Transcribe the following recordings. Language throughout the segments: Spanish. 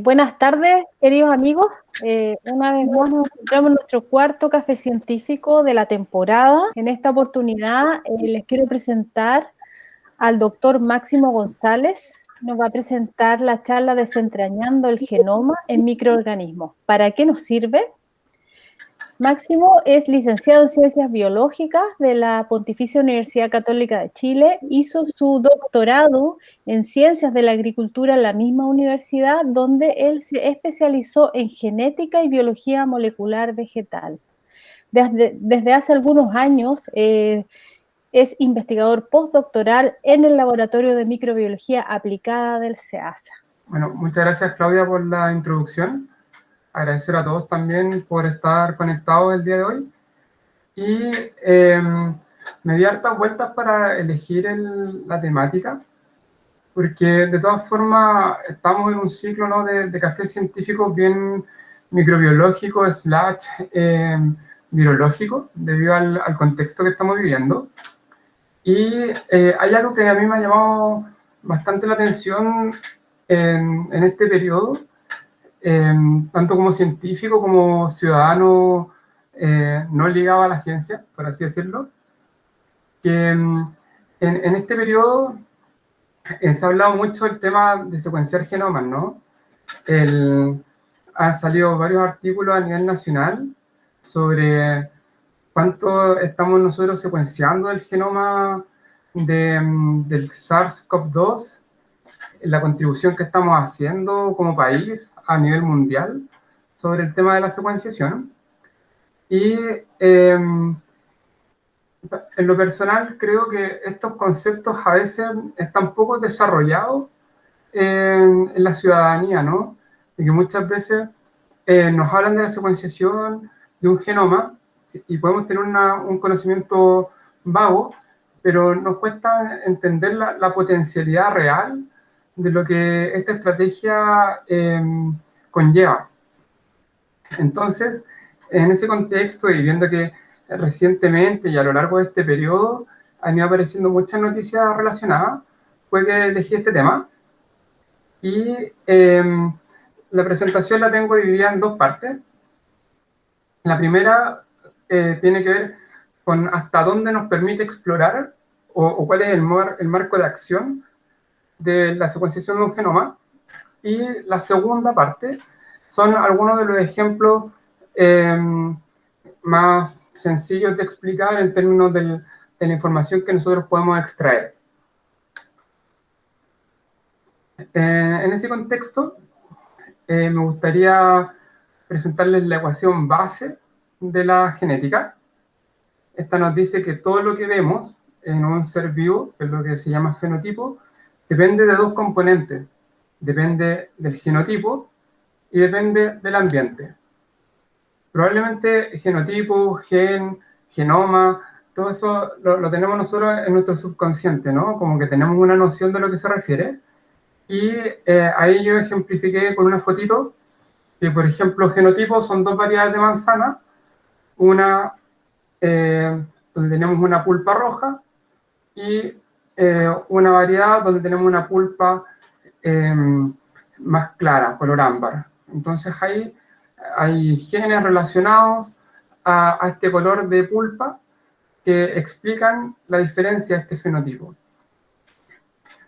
Buenas tardes, queridos amigos. Una vez más nos encontramos en nuestro cuarto café científico de la temporada. En esta oportunidad les quiero presentar al doctor Máximo González. Nos va a presentar la charla Desentrañando el genoma en microorganismos. ¿Para qué nos sirve? Máximo es licenciado en Ciencias Biológicas de la Pontificia Universidad Católica de Chile. Hizo su doctorado en Ciencias de la Agricultura en la misma universidad, donde él se especializó en genética y biología molecular vegetal. Desde hace algunos años es investigador postdoctoral en el Laboratorio de Microbiología Aplicada del CEASA. Bueno, muchas gracias, Claudia, por la introducción. Agradecer a todos también por estar conectados el día de hoy. Y me di hartas vueltas para elegir la temática, porque de todas formas estamos en un ciclo, ¿no?, de café científico bien microbiológico / virológico, debido al contexto que estamos viviendo. Y hay algo que a mí me ha llamado bastante la atención en este periodo, tanto como científico como ciudadano no ligado a la ciencia, por así decirlo, que en este periodo se ha hablado mucho del tema de secuenciar genomas, ¿no? Han salido varios artículos a nivel nacional sobre cuánto estamos nosotros secuenciando el genoma del SARS-CoV-2, la contribución que estamos haciendo como país a nivel mundial sobre el tema de la secuenciación. Y en lo personal creo que estos conceptos a veces están poco desarrollados en la ciudadanía, ¿no? Y que muchas veces nos hablan de la secuenciación de un genoma y podemos tener un conocimiento vago, pero nos cuesta entender la potencialidad real de lo que esta estrategia conlleva. Entonces, en ese contexto, y viendo que recientemente y a lo largo de este periodo han ido apareciendo muchas noticias relacionadas, fue que elegí este tema. Y la presentación la tengo dividida en dos partes. La primera tiene que ver con hasta dónde nos permite explorar o cuál es el marco de acción de la secuenciación de un genoma. Y la segunda parte son algunos de los ejemplos más sencillos de explicar en términos de la información que nosotros podemos extraer. En ese contexto, me gustaría presentarles la ecuación base de la genética. Esta nos dice que todo lo que vemos en un ser vivo, que es lo que se llama fenotipo, depende de dos componentes. Depende del genotipo y depende del ambiente. Probablemente genotipo, genoma, todo eso lo tenemos nosotros en nuestro subconsciente, ¿no? Como que tenemos una noción de lo que se refiere. Y ahí yo ejemplifiqué con una fotito que, por ejemplo, genotipos son dos variedades de manzana, una donde tenemos una pulpa roja y una variedad donde tenemos una pulpa más clara, color ámbar. Entonces ahí hay genes relacionados a este color de pulpa que explican la diferencia de este fenotipo.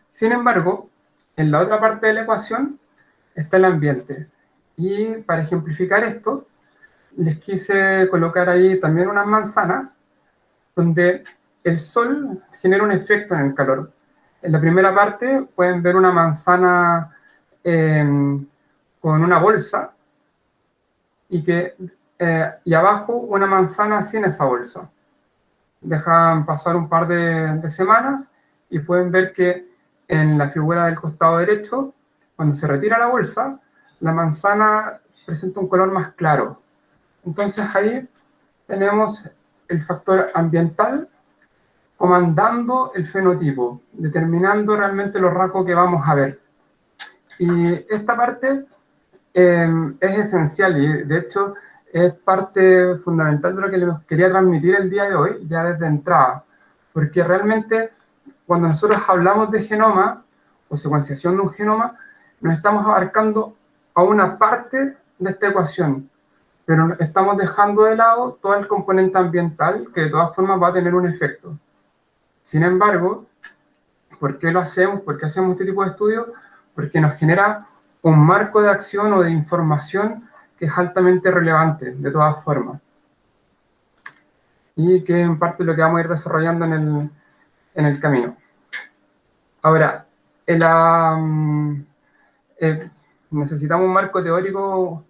Sin embargo, en la otra parte de la ecuación está el ambiente. Y para ejemplificar esto, les quise colocar ahí también unas manzanas donde el sol genera un efecto en el calor. En la primera parte pueden ver una manzana con una bolsa y abajo una manzana sin esa bolsa. Dejan pasar un par de semanas y pueden ver que en la figura del costado derecho, cuando se retira la bolsa, la manzana presenta un color más claro. Entonces ahí tenemos el factor ambiental comandando el fenotipo, determinando realmente los rasgos que vamos a ver. Y esta parte es esencial y de hecho es parte fundamental de lo que les quería transmitir el día de hoy, ya desde entrada, porque realmente cuando nosotros hablamos de genoma o secuenciación de un genoma, nos estamos abarcando a una parte de esta ecuación, pero estamos dejando de lado todo el componente ambiental que de todas formas va a tener un efecto. Sin embargo, ¿por qué lo hacemos? ¿Por qué hacemos este tipo de estudios? Porque nos genera un marco de acción o de información que es altamente relevante, de todas formas. Y que es en parte lo que vamos a ir desarrollando en el camino. Ahora, necesitamos un marco teórico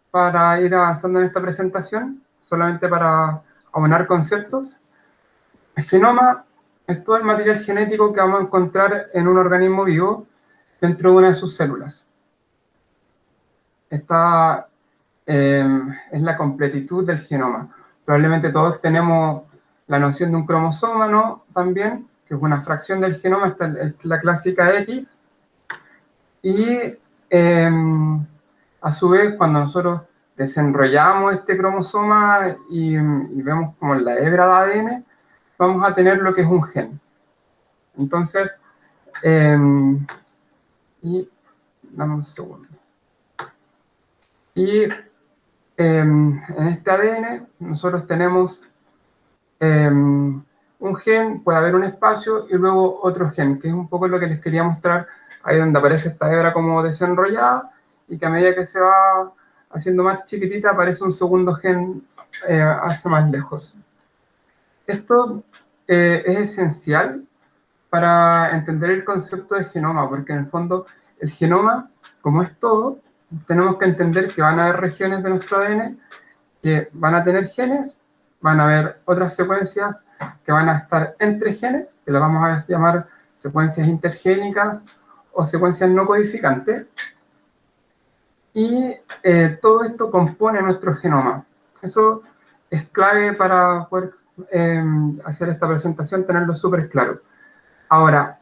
para ir avanzando en esta presentación, solamente para aunar conceptos. El genoma es todo el material genético que vamos a encontrar en un organismo vivo dentro de una de sus células. Esta es la completitud del genoma. Probablemente todos tenemos la noción de un cromosoma, ¿no? También, que es una fracción del genoma, esta es la clásica X. Y a su vez, cuando nosotros desenrollamos este cromosoma y vemos como en la hebra de ADN, vamos a tener lo que es un gen. Entonces, y dame un segundo. Y en este ADN nosotros tenemos un gen, puede haber un espacio y luego otro gen, que es un poco lo que les quería mostrar ahí donde aparece esta hebra como desenrollada y que a medida que se va haciendo más chiquitita aparece un segundo gen hacia más lejos. Esto es esencial para entender el concepto de genoma, porque en el fondo el genoma, como es todo, tenemos que entender que van a haber regiones de nuestro ADN que van a tener genes, van a haber otras secuencias que van a estar entre genes, que las vamos a llamar secuencias intergénicas o secuencias no codificantes, y todo esto compone nuestro genoma. Eso es clave para poder hacer esta presentación, tenerlo súper claro. Ahora,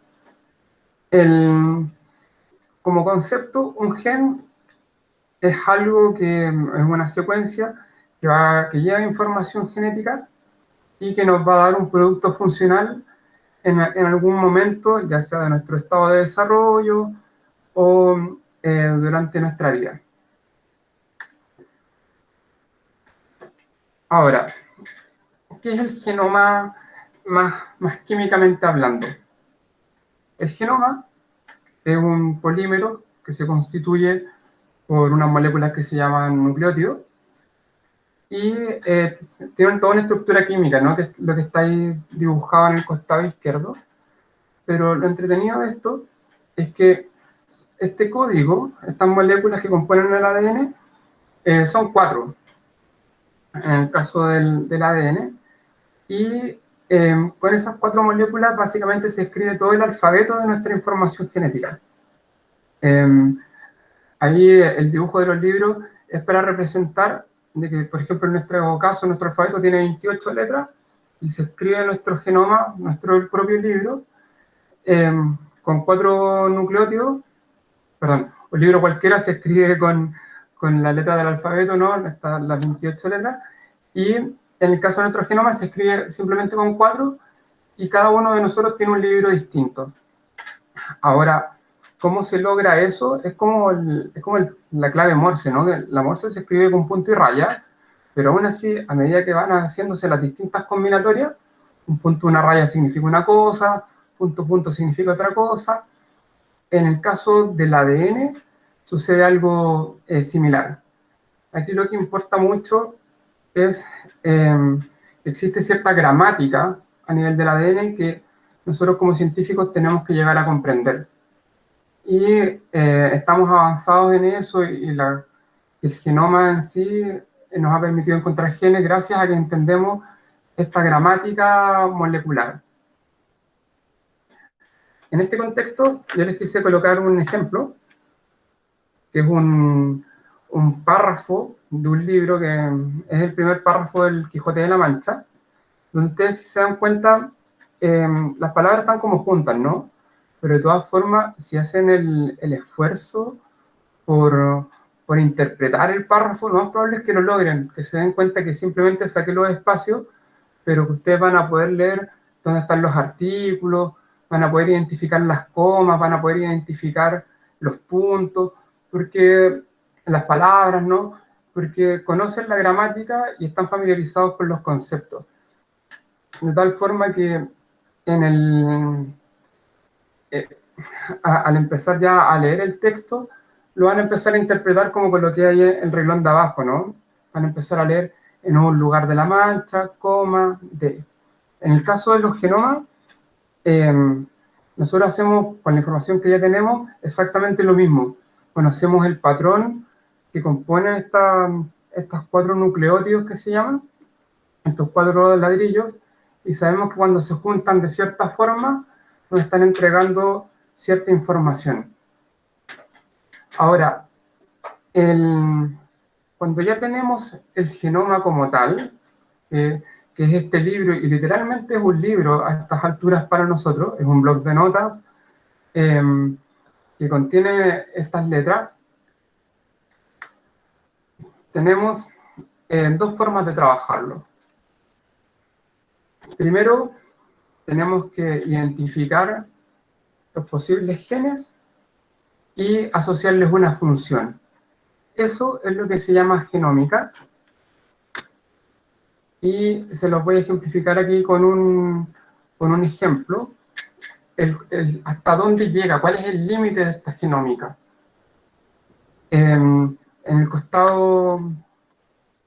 como concepto, un gen es algo que es una secuencia que lleva información genética y que nos va a dar un producto funcional en algún momento, ya sea de nuestro estado de desarrollo o durante nuestra vida. Ahora, ¿qué es el genoma más químicamente hablando? El genoma es un polímero que se constituye por unas moléculas que se llaman nucleótidos y tienen toda una estructura química, ¿no? Que es lo que está ahí dibujado en el costado izquierdo. Pero lo entretenido de esto es que este código, estas moléculas que componen el ADN, son 4, en el caso del ADN, y con esas 4 moléculas básicamente se escribe todo el alfabeto de nuestra información genética. Ahí el dibujo de los libros es para representar de que, por ejemplo, en nuestro caso, nuestro alfabeto tiene 28 letras y se escribe nuestro genoma, nuestro propio libro, con 4 nucleótidos. Perdón, un libro cualquiera se escribe con la letra del alfabeto, ¿no? Están las 28 letras. Y en el caso de nuestro genoma se escribe simplemente con 4 y cada uno de nosotros tiene un libro distinto. Ahora, ¿cómo se logra eso? Es como la clave Morse, ¿no? La Morse se escribe con punto y raya, pero aún así, a medida que van haciéndose las distintas combinatorias, un punto, una raya significa una cosa, punto, punto significa otra cosa. En el caso del ADN sucede algo similar. Aquí lo que importa mucho es que existe cierta gramática a nivel del ADN que nosotros como científicos tenemos que llegar a comprender. Y estamos avanzados en eso y el genoma en sí nos ha permitido encontrar genes gracias a que entendemos esta gramática molecular. En este contexto, yo les quise colocar un ejemplo, que es un párrafo de un libro que es el primer párrafo del Quijote de la Mancha, donde ustedes, si se dan cuenta, las palabras están como juntas, ¿no? Pero de todas formas, si hacen el esfuerzo por interpretar el párrafo, lo más probable es que lo logren, que se den cuenta que simplemente saqué los espacios, pero que ustedes van a poder leer dónde están los artículos, van a poder identificar las comas, van a poder identificar los puntos, porque las palabras, ¿no? Porque conocen la gramática y están familiarizados con los conceptos. De tal forma que en al empezar ya a leer el texto, lo van a empezar a interpretar como con lo que hay en el renglón de abajo, ¿no? Van a empezar a leer en un lugar de la mancha, coma, de. En el caso de los genomas, nosotros hacemos, con la información que ya tenemos, exactamente lo mismo. Conocemos el patrón que compone estas 4 nucleótidos que se llaman, estos 4 ladrillos, y sabemos que cuando se juntan de cierta forma, nos están entregando cierta información. Ahora, cuando ya tenemos el genoma como tal, que es este libro, y literalmente es un libro a estas alturas para nosotros, es un bloc de notas que contiene estas letras, tenemos 2 formas de trabajarlo. Primero, tenemos que identificar los posibles genes y asociarles una función. Eso es lo que se llama genómica. Y se los voy a ejemplificar aquí con un ejemplo. Hasta dónde llega, cuál es el límite de esta genómica. En el costado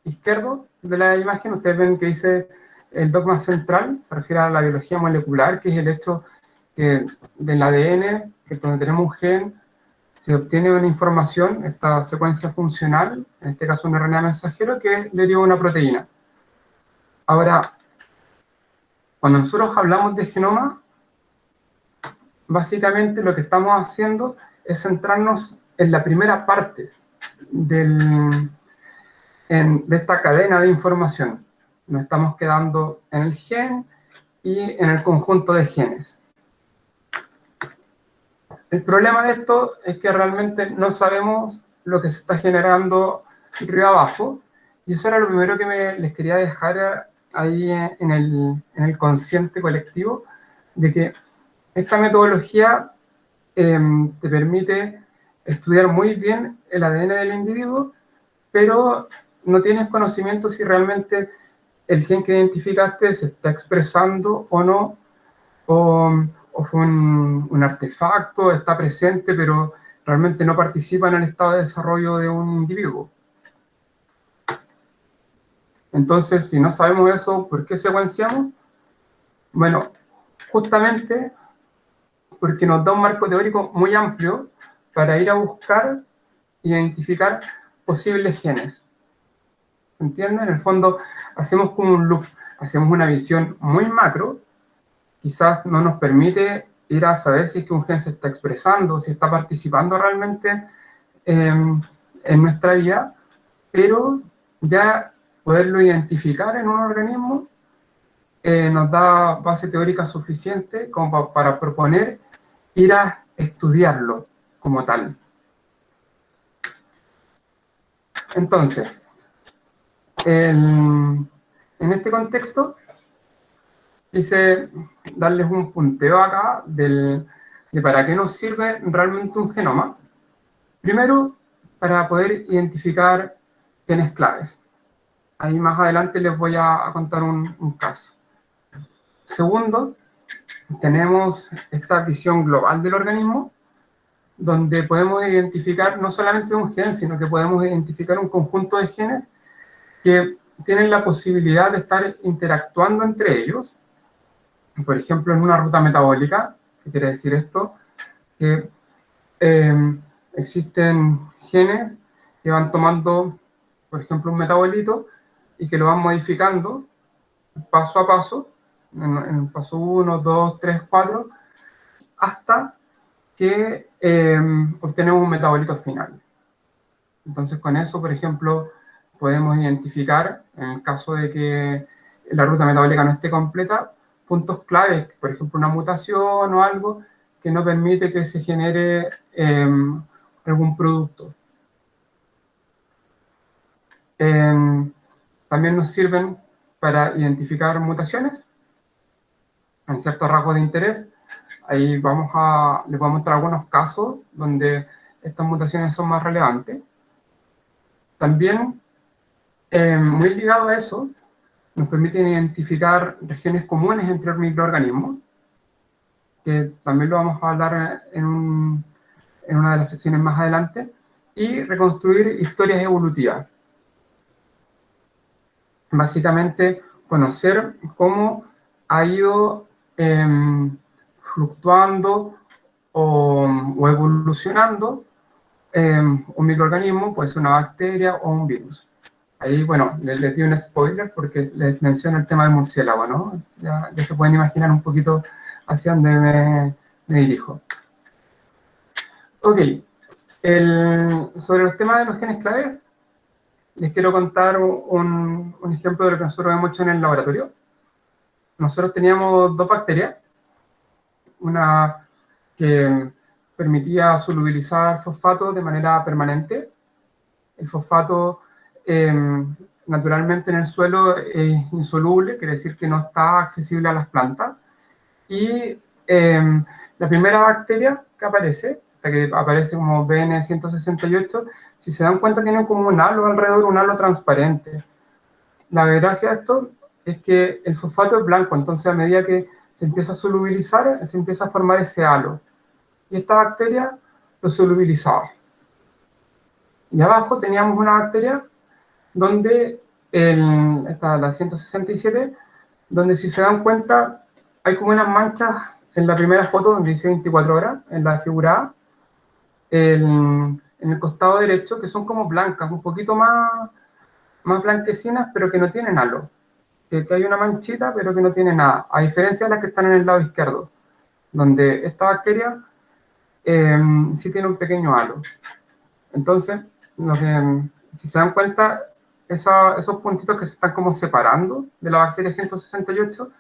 izquierdo de la imagen, ustedes ven que dice el dogma central, se refiere a la biología molecular, que es el hecho que del ADN, que donde tenemos un gen, se obtiene una información, esta secuencia funcional, en este caso un RNA mensajero, que deriva una proteína. Ahora, cuando nosotros hablamos de genoma, básicamente lo que estamos haciendo es centrarnos en la primera parte de esta cadena de información. Nos estamos quedando en el gen y en el conjunto de genes. El problema de esto es que realmente no sabemos lo que se está generando río abajo, y eso era lo primero que les quería dejar ahí en el consciente colectivo, de que esta metodología te permite estudiar muy bien el ADN del individuo, pero no tienes conocimiento si realmente el gen que identificaste se está expresando o no, o fue un artefacto, está presente, pero realmente no participa en el estado de desarrollo de un individuo. Entonces, si no sabemos eso, ¿por qué secuenciamos? Bueno, justamente porque nos da un marco teórico muy amplio para ir a buscar e identificar posibles genes. ¿Se entiende? En el fondo, hacemos como un loop, hacemos una visión muy macro, quizás no nos permite ir a saber si es que un gen se está expresando, si está participando realmente en nuestra vida, pero ya poderlo identificar en un organismo nos da base teórica suficiente como para proponer ir a estudiarlo como tal. Entonces, en este contexto, quise darles un punteo acá de para qué nos sirve realmente un genoma. Primero, para poder identificar genes claves. Ahí más adelante les voy a contar un caso. Segundo, tenemos esta visión global del organismo, donde podemos identificar no solamente un gen, sino que podemos identificar un conjunto de genes que tienen la posibilidad de estar interactuando entre ellos. Por ejemplo, en una ruta metabólica, ¿qué quiere decir esto? Que existen genes que van tomando, por ejemplo, un metabolito y que lo van modificando paso a paso, en el paso 1, 2, 3, 4, hasta que obtenemos un metabolito final. Entonces, con eso, por ejemplo, podemos identificar, en el caso de que la ruta metabólica no esté completa, puntos claves, por ejemplo, una mutación o algo que no permite que se genere algún producto. También nos sirven para identificar mutaciones en ciertos rasgos de interés. Ahí les vamos a mostrar algunos casos donde estas mutaciones son más relevantes. También, muy ligado a eso, nos permiten identificar regiones comunes entre microorganismos, que también lo vamos a hablar en una de las secciones más adelante, y reconstruir historias evolutivas. Básicamente, conocer cómo ha ido fluctuando o evolucionando un microorganismo, puede ser una bacteria o un virus. Ahí, bueno, les di un spoiler porque les menciono el tema del murciélago, ¿no? Ya se pueden imaginar un poquito hacia dónde me dirijo. Ok, sobre los temas de los genes claves, les quiero contar un ejemplo de lo que nosotros hemos hecho en el laboratorio. Nosotros teníamos dos bacterias, una que permitía solubilizar fosfato de manera permanente. El fosfato naturalmente en el suelo es insoluble, quiere decir que no está accesible a las plantas. Y la primera bacteria que aparece, hasta que aparece como BN168, si se dan cuenta tiene como un halo alrededor, un halo transparente. La gracia de esto es que el fosfato es blanco, entonces a medida que se empieza a solubilizar, se empieza a formar ese halo. Y esta bacteria lo solubilizaba. Y abajo teníamos una bacteria donde, esta la 167, donde si se dan cuenta hay como unas manchas en la primera foto donde dice 24 horas, en la figura A, en el costado derecho, que son como blancas, un poquito más blanquecinas, pero que no tienen halo. Que hay una manchita, pero que no tiene nada, a diferencia de las que están en el lado izquierdo, donde esta bacteria sí tiene un pequeño halo. Entonces, si se dan cuenta, esos puntitos que se están como separando de la bacteria 168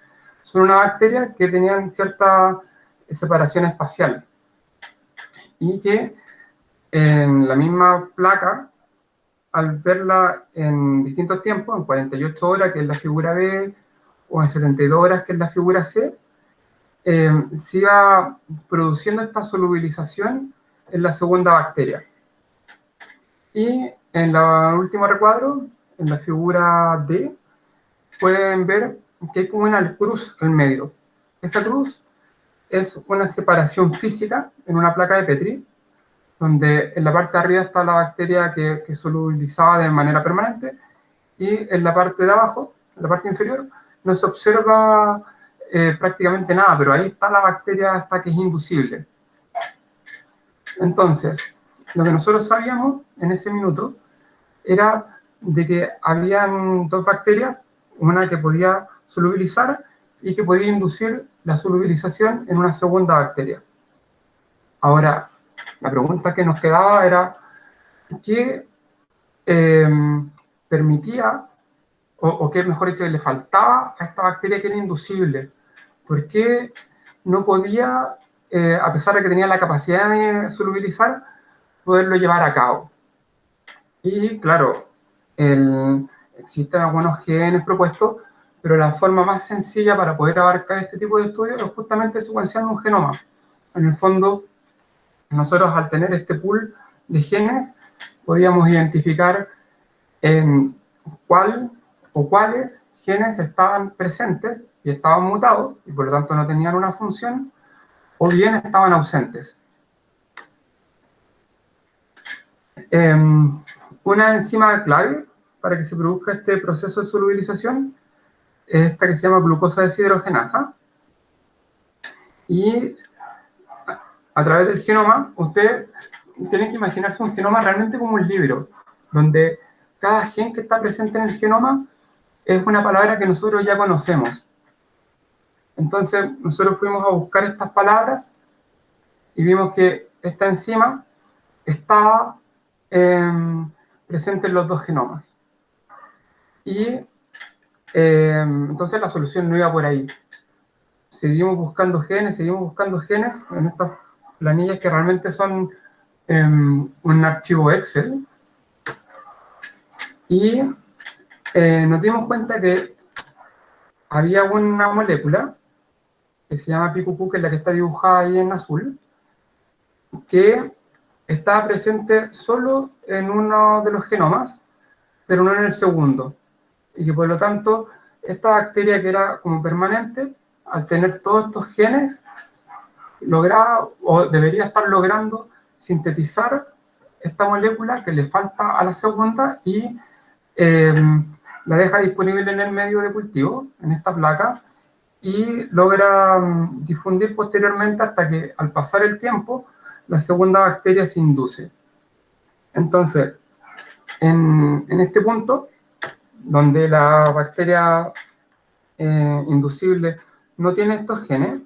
son una bacteria que tenían cierta separación espacial y que en la misma placa, al verla en distintos tiempos, en 48 horas, que es la figura B, o en 72 horas, que es la figura C, se iba produciendo esta solubilización en la segunda bacteria. Y en el último recuadro, en la figura D, pueden ver que hay como una cruz en medio. Esa cruz es una separación física en una placa de Petri, donde en la parte de arriba está la bacteria que solubilizaba de manera permanente, y en la parte de abajo, en la parte inferior, no se observa prácticamente nada, pero ahí está la bacteria hasta que es inducible. Entonces, lo que nosotros sabíamos en ese minuto era de que habían dos bacterias, una que podía solubilizar y que podía inducir la solubilización en una segunda bacteria. Ahora, la pregunta que nos quedaba era ¿qué permitía, o qué mejor dicho, le faltaba a esta bacteria que era inducible? ¿Por qué no podía, a pesar de que tenía la capacidad de solubilizar, poderlo llevar a cabo? Y claro, existen algunos genes propuestos, pero la forma más sencilla para poder abarcar este tipo de estudios es justamente secuenciando un genoma. En el fondo, nosotros al tener este pool de genes, podíamos identificar cuál o cuáles genes estaban presentes y estaban mutados, y por lo tanto no tenían una función, o bien estaban ausentes. Una enzima clave para que se produzca este proceso de solubilización es esta que se llama glucosa deshidrogenasa. Y a través del genoma, usted tiene que imaginarse un genoma realmente como un libro, donde cada gen que está presente en el genoma es una palabra que nosotros ya conocemos. Entonces, nosotros fuimos a buscar estas palabras y vimos que esta enzima estaba presente en los dos genomas. Y entonces la solución no iba por ahí. Seguimos buscando genes en estas planillas que realmente son un archivo Excel. Y nos dimos cuenta que había una molécula que se llama PQQ, que es la que está dibujada ahí en azul, que estaba presente solo en uno de los genomas, pero no en el segundo. Y que por lo tanto, esta bacteria que era como permanente, al tener todos estos genes, lograba o debería estar logrando sintetizar esta molécula que le falta a la segunda y la deja disponible en el medio de cultivo, en esta placa, y logra difundir posteriormente hasta que al pasar el tiempo la segunda bacteria se induce. Entonces, en este punto, donde la bacteria inducible no tiene estos genes,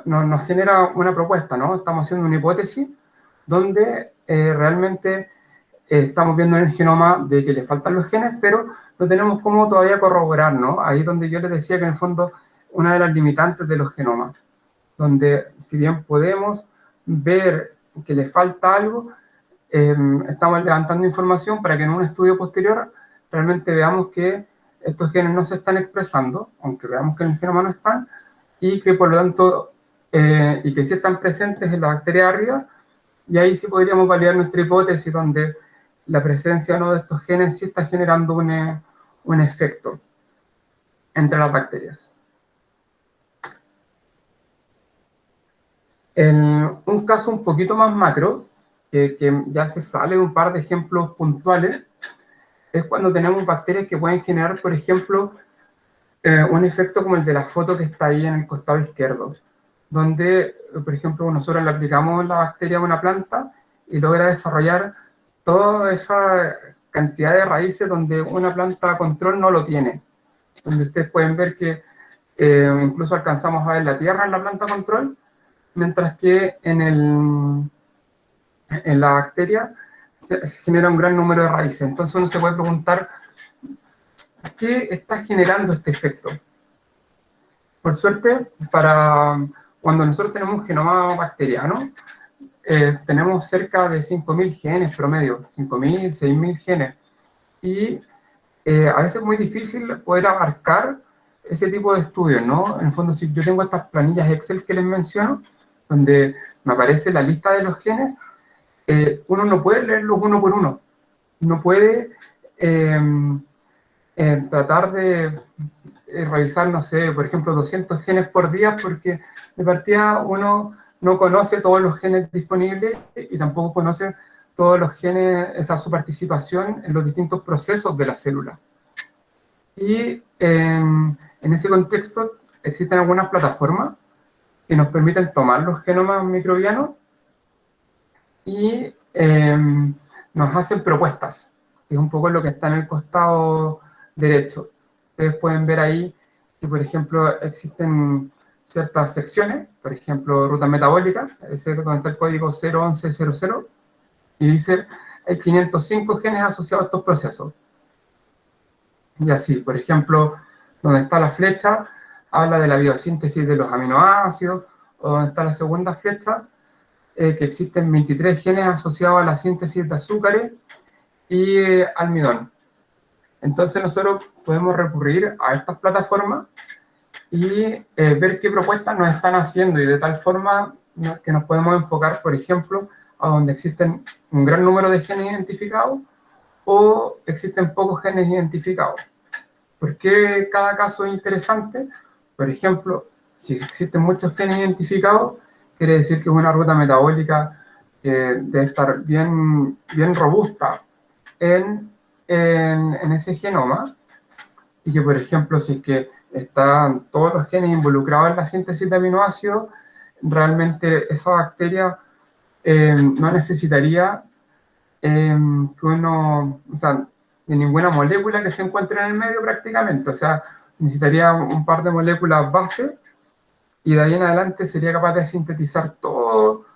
nos genera una propuesta, ¿no? Estamos haciendo una hipótesis donde realmente estamos viendo en el genoma de que le faltan los genes, pero no tenemos cómo todavía corroborar, ¿no? Ahí es donde yo les decía que en el fondo una de las limitantes de los genomas, donde si bien podemos ver que le falta algo, estamos levantando información para que en un estudio posterior realmente veamos que estos genes no se están expresando, aunque veamos que en el genoma no están, y que por lo tanto, y que sí están presentes en la bacteria de arriba, y ahí sí podríamos validar nuestra hipótesis donde la presencia o no de estos genes sí está generando un efecto entre las bacterias. En un caso un poquito más macro, que ya se sale de un par de ejemplos puntuales, es cuando tenemos bacterias que pueden generar, por ejemplo, un efecto como el de la foto que está ahí en el costado izquierdo, donde, por ejemplo, nosotros le aplicamos la bacteria a una planta y logra desarrollar toda esa cantidad de raíces donde una planta control no lo tiene. Donde ustedes pueden ver que incluso alcanzamos a ver la tierra en la planta control, mientras que en la bacteria se genera un gran número de raíces. Entonces uno se puede preguntar, ¿qué está generando este efecto? Por suerte, cuando nosotros tenemos un genoma bacteriano, tenemos cerca de 5.000 genes promedio, 5.000, 6.000 genes. Y a veces es muy difícil poder abarcar ese tipo de estudios, ¿no? En el fondo, si yo tengo estas planillas Excel que les menciono, donde me aparece la lista de los genes, uno no puede leerlos uno por uno. No puede tratar de revisar, no sé, por ejemplo, 200 genes por día, porque de partida uno no conoce todos los genes disponibles y tampoco conoce todos los genes, su participación en los distintos procesos de la célula. Y en ese contexto existen algunas plataformas que nos permiten tomar los genomas microbianos y nos hacen propuestas, que es un poco lo que está en el costado derecho. Ustedes pueden ver ahí que, por ejemplo, existen ciertas secciones, por ejemplo, ruta metabólica, ese donde está el código 01100, y dice, hay 505 genes asociados a estos procesos. Y así, por ejemplo, donde está la flecha, habla de la biosíntesis de los aminoácidos, o donde está la segunda flecha, que existen 23 genes asociados a la síntesis de azúcares y almidón. Entonces nosotros podemos recurrir a estas plataformas y ver qué propuestas nos están haciendo y de tal forma que nos podemos enfocar, por ejemplo, a donde existen un gran número de genes identificados o existen pocos genes identificados. ¿Por qué cada caso es interesante? Por ejemplo, si existen muchos genes identificados, quiere decir que es una ruta metabólica que debe estar bien robusta en ese genoma, y que, por ejemplo, si es que están todos los genes involucrados en la síntesis de aminoácidos, realmente esa bacteria no necesitaría que uno, o sea, de ninguna molécula que se encuentre en el medio prácticamente, o sea, necesitaría un par de moléculas base y de ahí en adelante sería capaz de sintetizar todo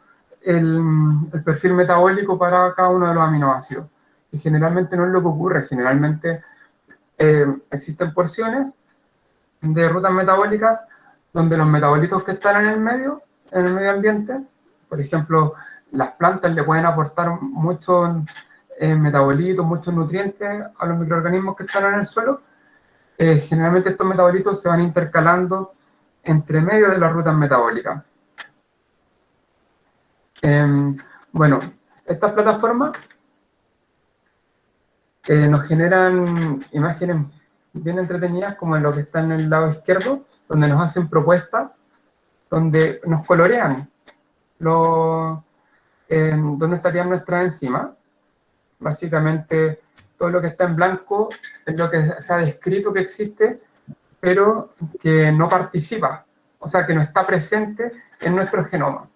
el perfil metabólico para cada uno de los aminoácidos. Y generalmente no es lo que ocurre, generalmente existen porciones de rutas metabólicas donde los metabolitos que están en el medio ambiente, por ejemplo, las plantas le pueden aportar muchos metabolitos, muchos nutrientes a los microorganismos que están en el suelo. Generalmente estos metabolitos se van intercalando entre medio de las rutas metabólicas. Bueno, Estas plataformas nos generan imágenes bien entretenidas, como en lo que está en el lado izquierdo, donde nos hacen propuestas, donde nos colorean dónde estarían nuestras enzimas. Básicamente, todo lo que está en blanco es lo que se ha descrito que existe, pero que no participa, o sea, que no está presente en nuestro genoma.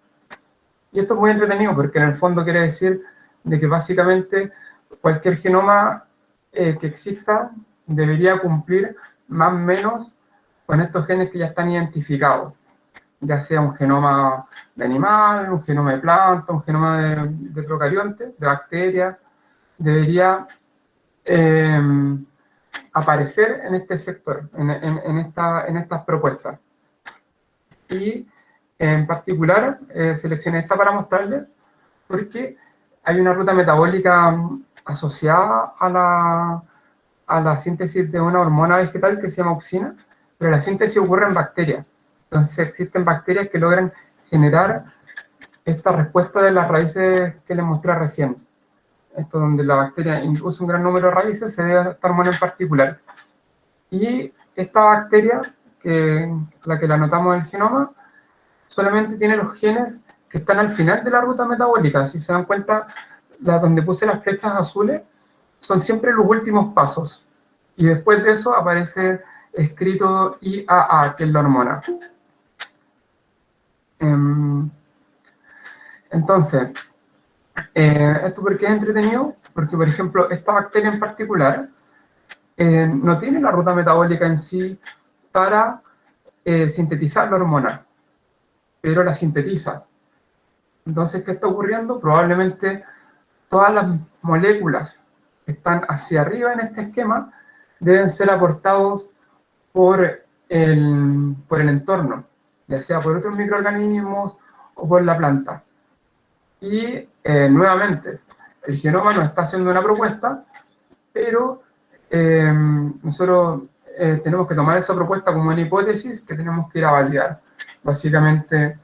Y esto es muy entretenido porque en el fondo quiere decir de que básicamente cualquier genoma que exista debería cumplir más o menos con estos genes que ya están identificados, ya sea un genoma de animal, un genoma de planta, un genoma de procarionte, de bacterias, debería aparecer en este sector, en estas propuestas. Y en particular seleccioné esta para mostrarles porque hay una ruta metabólica asociada a la síntesis de una hormona vegetal que se llama auxina, pero la síntesis ocurre en bacterias. Entonces existen bacterias que logran generar esta respuesta de las raíces que les mostré recién. Esto donde la bacteria induce un gran número de raíces, se debe a esta hormona en particular. Y esta bacteria, la que la notamos en el genoma, solamente tiene los genes que están al final de la ruta metabólica. Si se dan cuenta, donde puse las flechas azules, son siempre los últimos pasos. Y después de eso aparece escrito IAA, que es la hormona. Entonces, ¿esto por qué es entretenido? Porque, por ejemplo, esta bacteria en particular no tiene la ruta metabólica en sí para sintetizar la hormona, pero la sintetiza. Entonces, ¿qué está ocurriendo? Probablemente todas las moléculas que están hacia arriba en este esquema deben ser aportados por el entorno, ya sea por otros microorganismos o por la planta. Y nuevamente, el genoma nos está haciendo una propuesta, pero nosotros tenemos que tomar esa propuesta como una hipótesis que tenemos que ir a validar. Básicamente,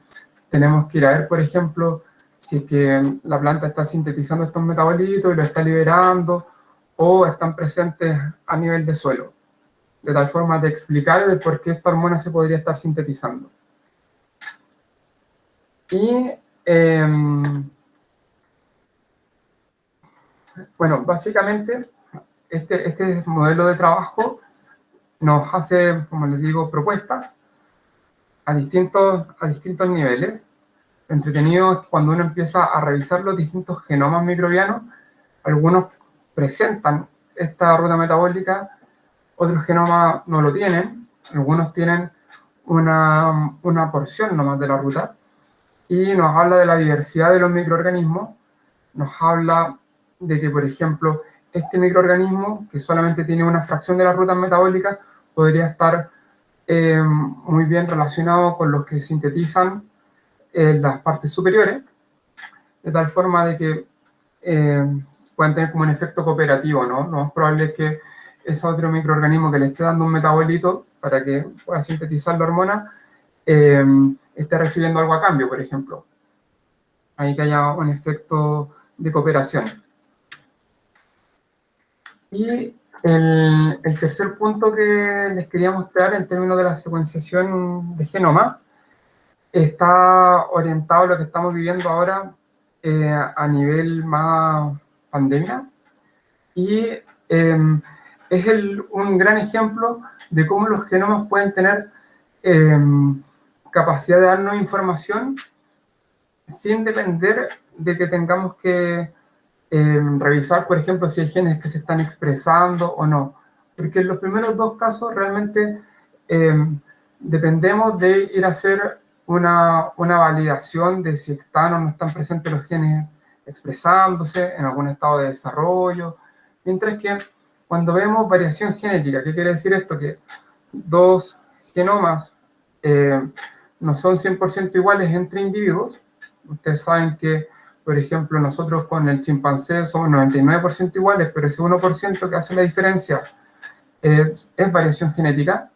tenemos que ir a ver, por ejemplo, si es que la planta está sintetizando estos metabolitos y lo está liberando, o están presentes a nivel de suelo, de tal forma de explicar el por qué esta hormona se podría estar sintetizando. Y, bueno, básicamente, este modelo de trabajo nos hace, como les digo, propuestas a distintos niveles. Lo entretenido es que cuando uno empieza a revisar los distintos genomas microbianos, algunos presentan esta ruta metabólica, otros genomas no lo tienen, algunos tienen una porción nomás de la ruta, y nos habla de la diversidad de los microorganismos, nos habla de que, por ejemplo, este microorganismo, que solamente tiene una fracción de las rutas metabólicas, podría estar muy bien relacionado con los que sintetizan las partes superiores, de tal forma de que pueden tener como un efecto cooperativo, ¿no? Lo más probable es que ese otro microorganismo que le esté dando un metabolito para que pueda sintetizar la hormona, esté recibiendo algo a cambio, por ejemplo. Ahí que haya un efecto de cooperación. Y el tercer punto que les quería mostrar en términos de la secuenciación de genoma está orientado a lo que estamos viviendo ahora a nivel más pandemia, y es un gran ejemplo de cómo los genomas pueden tener capacidad de darnos información sin depender de que tengamos que revisar, por ejemplo, si hay genes que se están expresando o no. Porque en los primeros dos casos realmente dependemos de ir a hacer una validación de si están o no están presentes los genes expresándose en algún estado de desarrollo, mientras que cuando vemos variación genética, ¿qué quiere decir esto? Que dos genomas no son 100% iguales entre individuos. Ustedes saben que, por ejemplo, nosotros con el chimpancé somos 99% iguales, pero ese 1% que hace la diferencia es variación genética.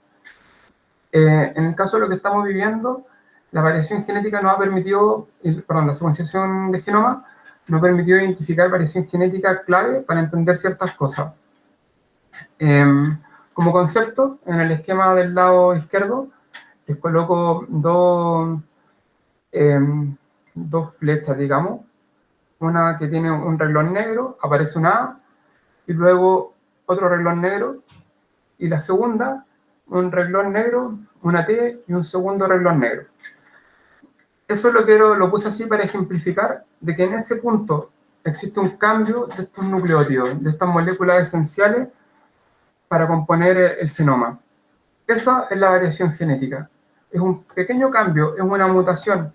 En el caso de lo que estamos viviendo, la variación genética nos ha permitido, la secuenciación de genoma no permitió identificar variación genética clave para entender ciertas cosas. Como concepto, en el esquema del lado izquierdo, les coloco dos flechas, digamos. Una que tiene un renglón negro, aparece una A, y luego otro renglón negro, y la segunda, un renglón negro, una T y un segundo renglón negro. Eso lo puse así para ejemplificar de que en ese punto existe un cambio de estos nucleótidos, de estas moléculas esenciales para componer el genoma. Esa es la variación genética. Es un pequeño cambio, es una mutación.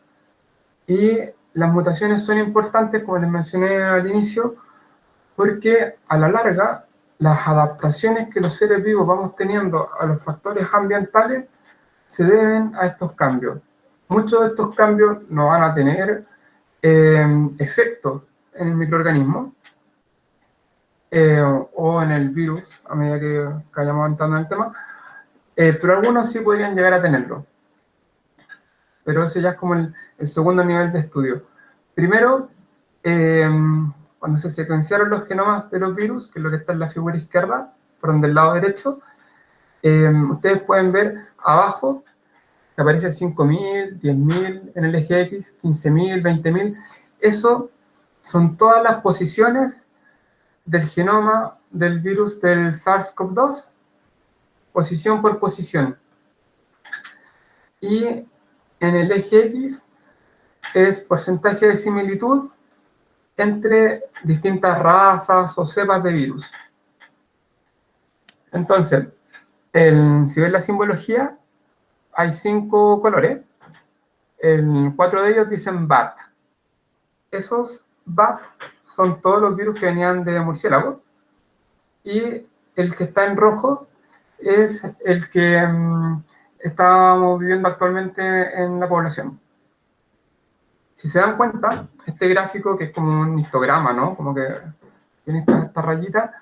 Y las mutaciones son importantes, como les mencioné al inicio, porque a la larga las adaptaciones que los seres vivos vamos teniendo a los factores ambientales se deben a estos cambios. Muchos de estos cambios no van a tener efecto en el microorganismo o en el virus, a medida que vayamos avanzando en el tema, pero algunos sí podrían llegar a tenerlo. Pero ese ya es como el segundo nivel de estudio. Primero, cuando se secuenciaron los genomas de los virus, que es lo que está en la figura izquierda, perdón, del lado derecho, ustedes pueden ver abajo que aparece 5.000, 10.000 en el eje X, 15.000, 20.000. Eso son todas las posiciones del genoma del virus del SARS-CoV-2, posición por posición. Y en el eje X es porcentaje de similitud entre distintas razas o cepas de virus. Entonces, si ven la simbología, hay 5 colores. 4 de ellos dicen BAT. Esos BAT son todos los virus que venían de murciélago. Y el que está en rojo es el que estábamos viviendo actualmente en la población. Si se dan cuenta, este gráfico, que es como un histograma, ¿no? Como que tiene esta rayita,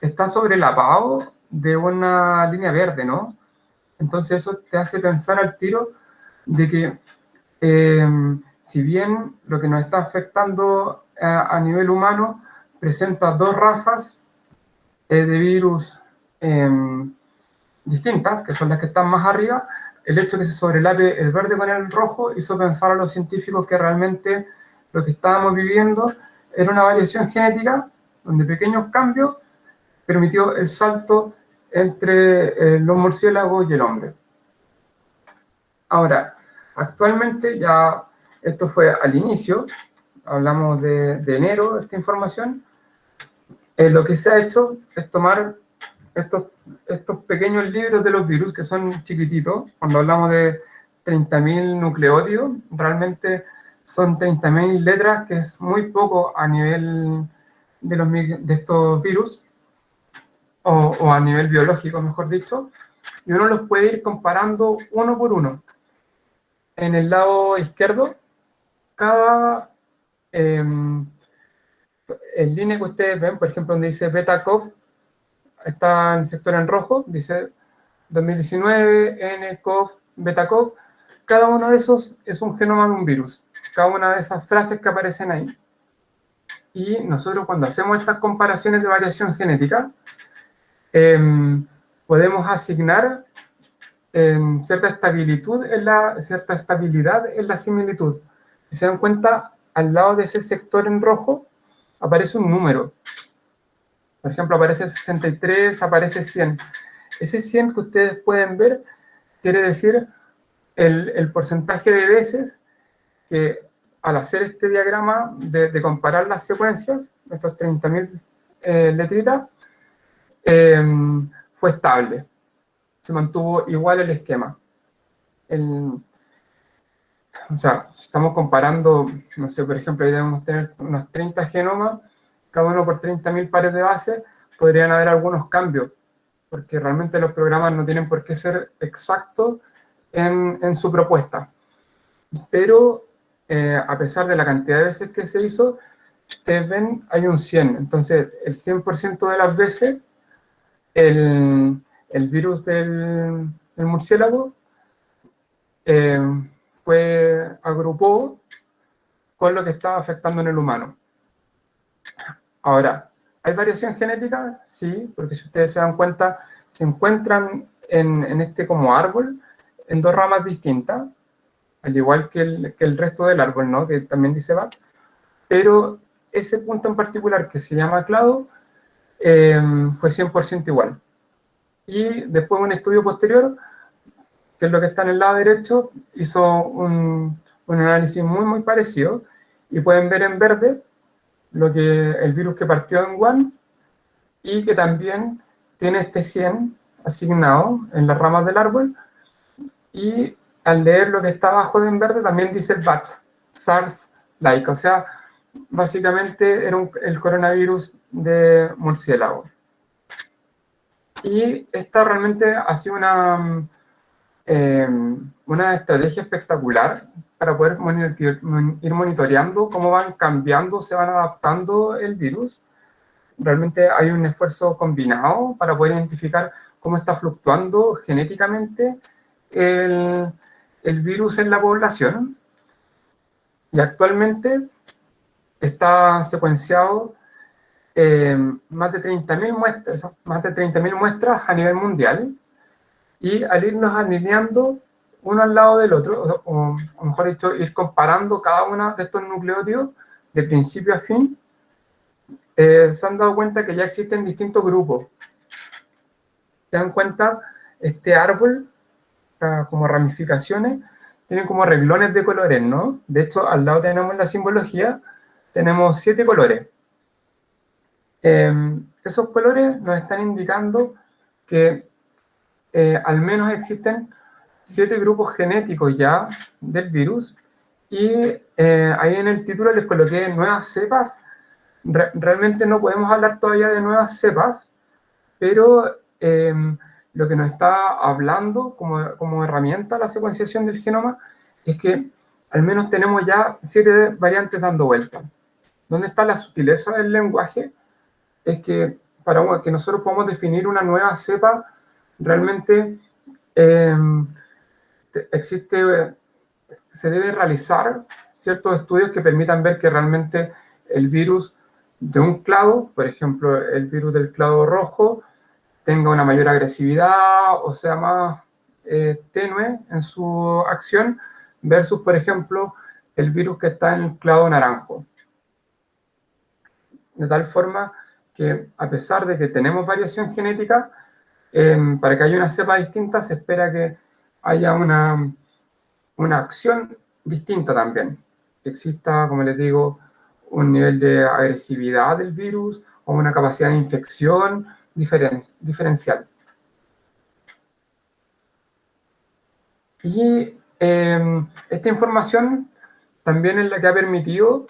está sobrelapado de una línea verde, ¿no? Entonces eso te hace pensar al tiro de que si bien lo que nos está afectando a nivel humano presenta dos razas de virus distintas, que son las que están más arriba, el hecho de que se sobrelape el verde con el rojo hizo pensar a los científicos que realmente lo que estábamos viviendo era una variación genética donde pequeños cambios permitió el salto entre los murciélagos y el hombre. Ahora, actualmente ya esto fue al inicio, hablamos de enero de esta información, lo que se ha hecho es tomar estos pequeños libros de los virus, que son chiquititos. Cuando hablamos de 30.000 nucleótidos, realmente son 30.000 letras, que es muy poco a nivel de estos virus, o a nivel biológico, mejor dicho, y uno los puede ir comparando uno por uno. En el lado izquierdo, cada en línea que ustedes ven, por ejemplo, donde dice beta-CoV, está en el sector en rojo, dice 2019, N-CoV, beta-CoV. Cada uno de esos es un genoma de un virus. Cada una de esas frases que aparecen ahí. Y nosotros, cuando hacemos estas comparaciones de variación genética, podemos asignar cierta estabilidad en la similitud. Si se dan cuenta, al lado de ese sector en rojo aparece un número. Por ejemplo, aparece 63, aparece 100. Ese 100 que ustedes pueden ver quiere decir el porcentaje de veces que al hacer este diagrama de comparar las secuencias, estos 30.000 letritas, fue estable. Se mantuvo igual el esquema. O sea, si estamos comparando, no sé, por ejemplo, ahí debemos tener unos 30 genomas, cada uno por 30.000 pares de base, podrían haber algunos cambios, porque realmente los programas no tienen por qué ser exactos en su propuesta. Pero a pesar de la cantidad de veces que se hizo, ustedes ven, hay un 100. Entonces, el 100% de las veces, el virus del murciélago agrupó con lo que estaba afectando en el humano. Ahora, ¿hay variación genética? Sí, porque si ustedes se dan cuenta, se encuentran en este como árbol en dos ramas distintas, al igual que el resto del árbol, ¿no? Que también dice BAT, pero ese punto en particular que se llama clado fue 100% igual. Y después un estudio posterior, que es lo que está en el lado derecho, hizo un análisis muy parecido y pueden ver en verde el virus que partió en Wuhan y que también tiene este 100 asignado en las ramas del árbol, y al leer lo que está abajo en verde también dice el BAT, SARS-like, o sea, básicamente era el coronavirus de murciélago. Y esta realmente ha sido una estrategia espectacular para poder ir monitoreando cómo van cambiando, se van adaptando el virus. Realmente hay un esfuerzo combinado para poder identificar cómo está fluctuando genéticamente el virus en la población. Y actualmente está secuenciado más de 30.000 muestras a nivel mundial, y al irnos alineando uno al lado del otro, o mejor dicho, ir comparando cada uno de estos nucleótidos de principio a fin, se han dado cuenta que ya existen distintos grupos. Se dan cuenta, este árbol, como ramificaciones, tienen como renglones de colores, ¿no? De hecho, al lado tenemos la simbología, tenemos 7 colores. Esos colores nos están indicando que al menos existen 7 grupos genéticos ya del virus, y ahí en el título les coloqué nuevas cepas. Realmente no podemos hablar todavía de nuevas cepas, pero lo que nos está hablando como herramienta la secuenciación del genoma es que al menos tenemos ya 7 variantes dando vuelta. ¿Dónde está la sutileza del lenguaje? Es que para que nosotros podamos definir una nueva cepa, realmente se debe realizar ciertos estudios que permitan ver que realmente el virus de un clado, por ejemplo, el virus del clado rojo, tenga una mayor agresividad o sea más tenue en su acción, versus, por ejemplo, el virus que está en el clado naranjo. De tal forma que, a pesar de que tenemos variación genética, para que haya una cepa distinta, se espera que haya una acción distinta también. Que exista, como les digo, un nivel de agresividad del virus o una capacidad de infección diferencial. Y esta información también es la que ha permitido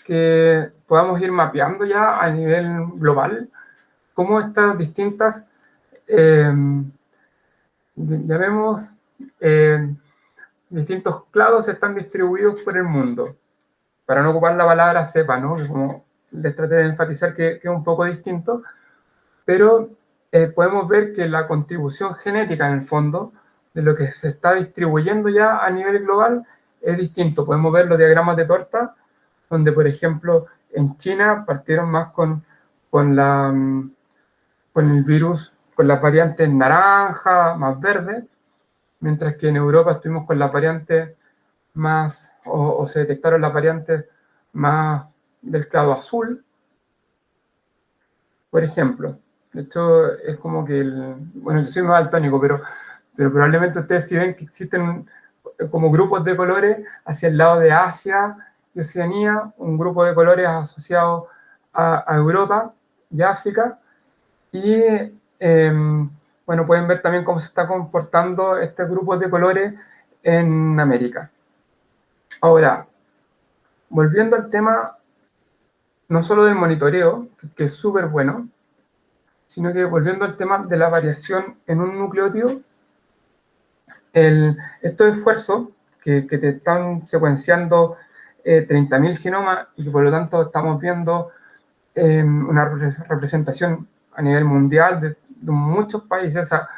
que podamos ir mapeando ya a nivel global cómo estas distintas, llamemos, distintos clados están distribuidos por el mundo. Para no ocupar la palabra cepa, ¿no? Como les traté de enfatizar que es un poco distinto, pero podemos ver que la contribución genética, en el fondo, de lo que se está distribuyendo ya a nivel global es distinto. Podemos ver los diagramas de torta, donde, por ejemplo, en China partieron más con el virus, con las variantes naranja, más verde, mientras que en Europa estuvimos con las variantes más, o se detectaron las variantes más del clado azul, por ejemplo. De hecho, es como que bueno, yo soy más daltónico, pero probablemente ustedes sí ven que existen como grupos de colores hacia el lado de Asia y Oceanía, un grupo de colores asociado a Europa y África, y bueno, pueden ver también cómo se está comportando este grupo de colores en América. Ahora, volviendo al tema no solo del monitoreo, que es súper bueno, sino que volviendo al tema de la variación en un nucleótido, estos esfuerzos que te están secuenciando 30.000 genomas y que por lo tanto estamos viendo una representación a nivel mundial de muchos países. O sea,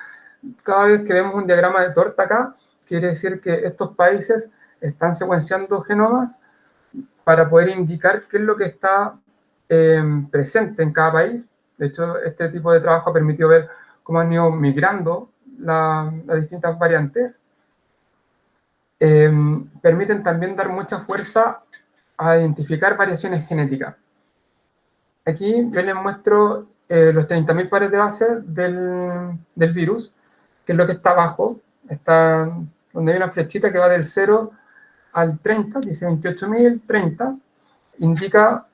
cada vez que vemos un diagrama de torta acá, quiere decir que estos países están secuenciando genomas para poder indicar qué es lo que está presente en cada país. De hecho, este tipo de trabajo ha permitido ver cómo han ido migrando las distintas variantes. Permiten también dar mucha fuerza a identificar variaciones genéticas. Aquí yo les muestro los 30.000 pares de base del virus, que es lo que está abajo. Está donde hay una flechita que va del 0 al 30, dice 28.000, 30, indica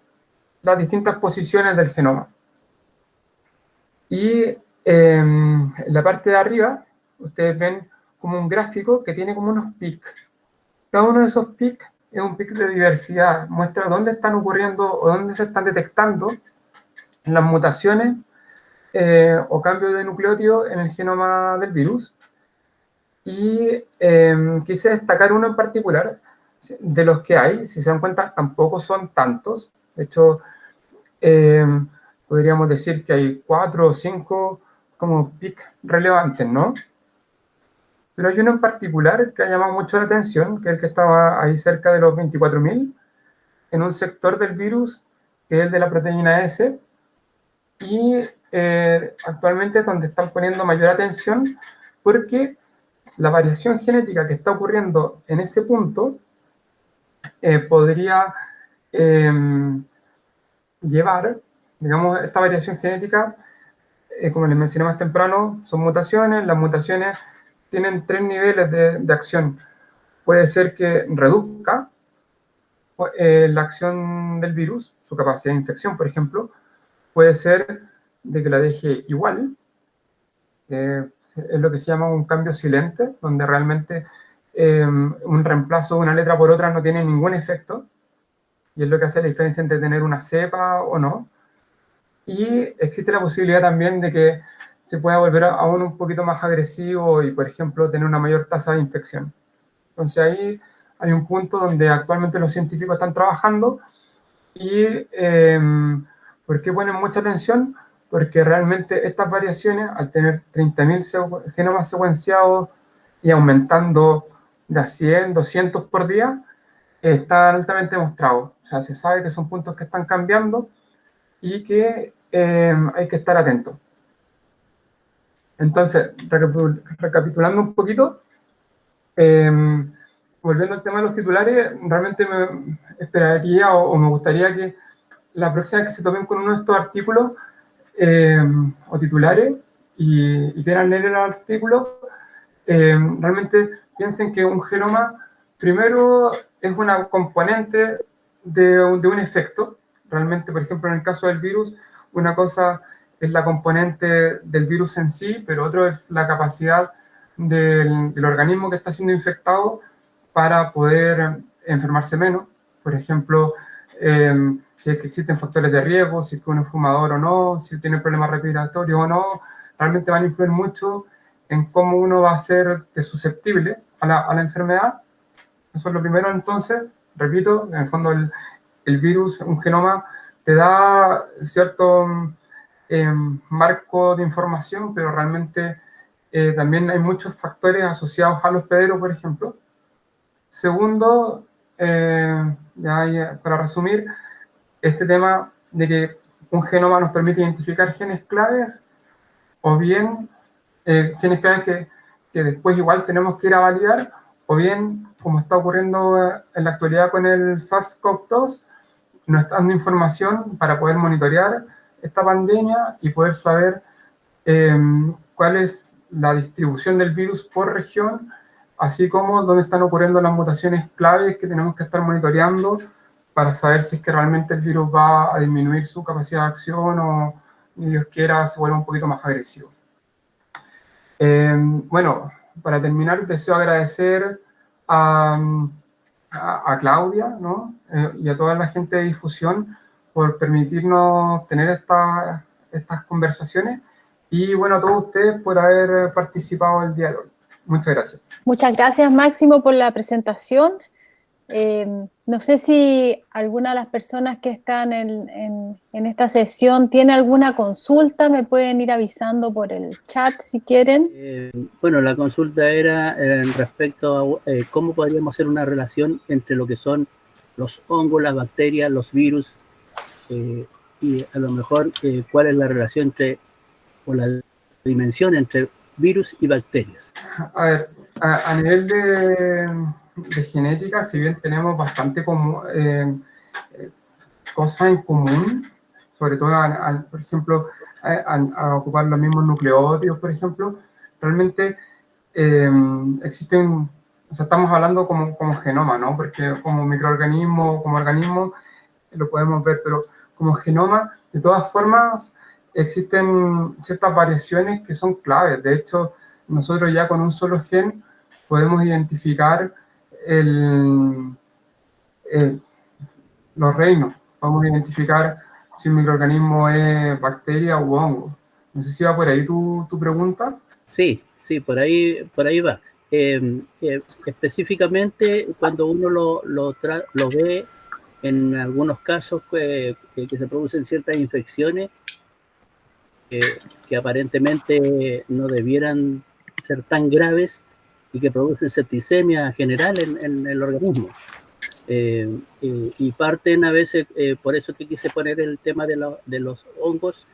las distintas posiciones del genoma. Y en la parte de arriba, ustedes ven como un gráfico que tiene como unos pics. Cada uno de esos pics es un pic de diversidad, muestra dónde están ocurriendo o dónde se están detectando las mutaciones o cambios de nucleótido en el genoma del virus. Y quise destacar uno en particular de los que hay. Si se dan cuenta, tampoco son tantos. De hecho, podríamos decir que hay 4 o 5 como pics relevantes, ¿no? Pero hay uno en particular que ha llamado mucho la atención, que es el que estaba ahí cerca de los 24.000, en un sector del virus, que es el de la proteína S, y actualmente es donde están poniendo mayor atención, porque la variación genética que está ocurriendo en ese punto podría llevar, digamos, esta variación genética, como les mencioné más temprano, son mutaciones. Las mutaciones tienen 3 niveles de acción. Puede ser que reduzca la acción del virus, su capacidad de infección, por ejemplo. Puede ser de que la deje igual, es lo que se llama un cambio silente, donde realmente un reemplazo de una letra por otra no tiene ningún efecto, y es lo que hace la diferencia entre tener una cepa o no. Y existe la posibilidad también de que se pueda volver aún un poquito más agresivo y, por ejemplo, tener una mayor tasa de infección. Entonces ahí hay un punto donde actualmente los científicos están trabajando. Y ¿por qué ponen mucha atención? Porque realmente estas variaciones, al tener 30.000 genomas secuenciados y aumentando de a 100, 200 por día, están altamente demostrados. O sea, se sabe que son puntos que están cambiando y que hay que estar atentos. Entonces, recapitulando un poquito, volviendo al tema de los titulares, realmente me esperaría o me gustaría que la próxima vez que se tomen con uno de estos artículos o titulares y quieran leer el artículo, realmente piensen que un genoma primero es una componente de un efecto. Realmente, por ejemplo, en el caso del virus, una cosa es la componente del virus en sí, pero otro es la capacidad del organismo que está siendo infectado para poder enfermarse menos. Por ejemplo, si es que existen factores de riesgo, si es que uno es fumador o no, si tiene problemas respiratorios o no, realmente van a influir mucho en cómo uno va a ser susceptible a la enfermedad. Eso es lo primero. Entonces, repito, en el fondo el virus, un genoma, te da cierto marco de información, pero realmente también hay muchos factores asociados al hospedero, por ejemplo. Segundo, para resumir, este tema de que un genoma nos permite identificar genes claves o bien genes claves que después igual tenemos que ir a validar, o bien, como está ocurriendo en la actualidad con el SARS-CoV-2, nos está dando información para poder monitorear esta pandemia y poder saber cuál es la distribución del virus por región, así como dónde están ocurriendo las mutaciones claves que tenemos que estar monitoreando para saber si es que realmente el virus va a disminuir su capacidad de acción o, ni Dios quiera, se vuelve un poquito más agresivo. Bueno, para terminar, deseo agradecer a Claudia, ¿no? Y a toda la gente de difusión por permitirnos tener estas conversaciones. Y bueno, a todos ustedes por haber participado el día de hoy. Muchas gracias. Muchas gracias, Máximo, por la presentación. No sé si alguna de las personas que están en esta sesión tiene alguna consulta, me pueden ir avisando por el chat si quieren. Bueno, la consulta era respecto a cómo podríamos hacer una relación entre lo que son los hongos, las bacterias, los virus, y a lo mejor cuál es la relación entre, o la dimensión entre virus y bacterias. A ver, a nivel de genética, si bien tenemos bastante cosas en común, sobre todo, por ejemplo, a ocupar los mismos nucleótidos, por ejemplo, realmente existen, o sea, estamos hablando como genoma, ¿no? Porque como microorganismo, como organismo, lo podemos ver, pero como genoma, de todas formas, existen ciertas variaciones que son claves. De hecho, nosotros ya con un solo gen podemos identificar los reinos. Vamos a identificar si un microorganismo es bacteria u hongo. No sé si va por ahí tu pregunta. Sí, por ahí va. Específicamente, cuando uno lo ve en algunos casos que se producen ciertas infecciones que aparentemente no debieran ser tan graves y que producen septicemia general en el organismo. Y parten a veces, por eso que quise poner el tema de los hongos,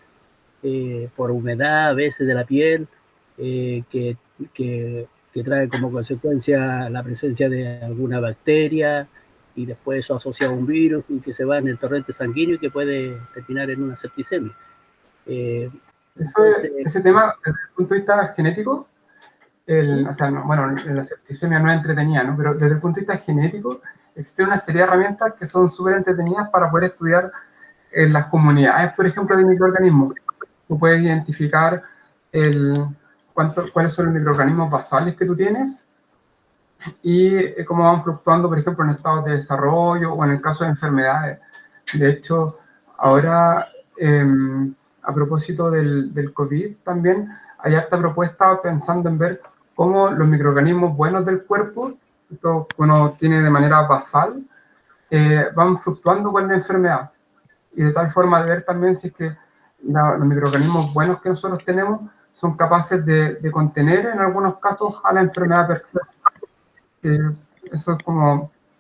por humedad a veces de la piel, que trae como consecuencia la presencia de alguna bacteria y después eso asocia a un virus y que se va en el torrente sanguíneo y que puede terminar en una septicemia. Ese tema, desde el punto de vista genético, o sea, bueno, la septicemia no es entretenida, ¿no? Pero desde el punto de vista genético, existe una serie de herramientas que son súper entretenidas para poder estudiar las comunidades, por ejemplo, de microorganismos. Tú puedes identificar cuáles son los microorganismos basales que tú tienes y cómo van fluctuando, por ejemplo, en estados de desarrollo o en el caso de enfermedades. De hecho, ahora, a propósito del COVID también, hay harta propuesta pensando en ver cómo los microorganismos buenos del cuerpo, esto que uno tiene de manera basal, van fluctuando con la enfermedad. Y de tal forma de ver también si es que los microorganismos buenos que nosotros tenemos son capaces de contener en algunos casos a la enfermedad per se. Eso es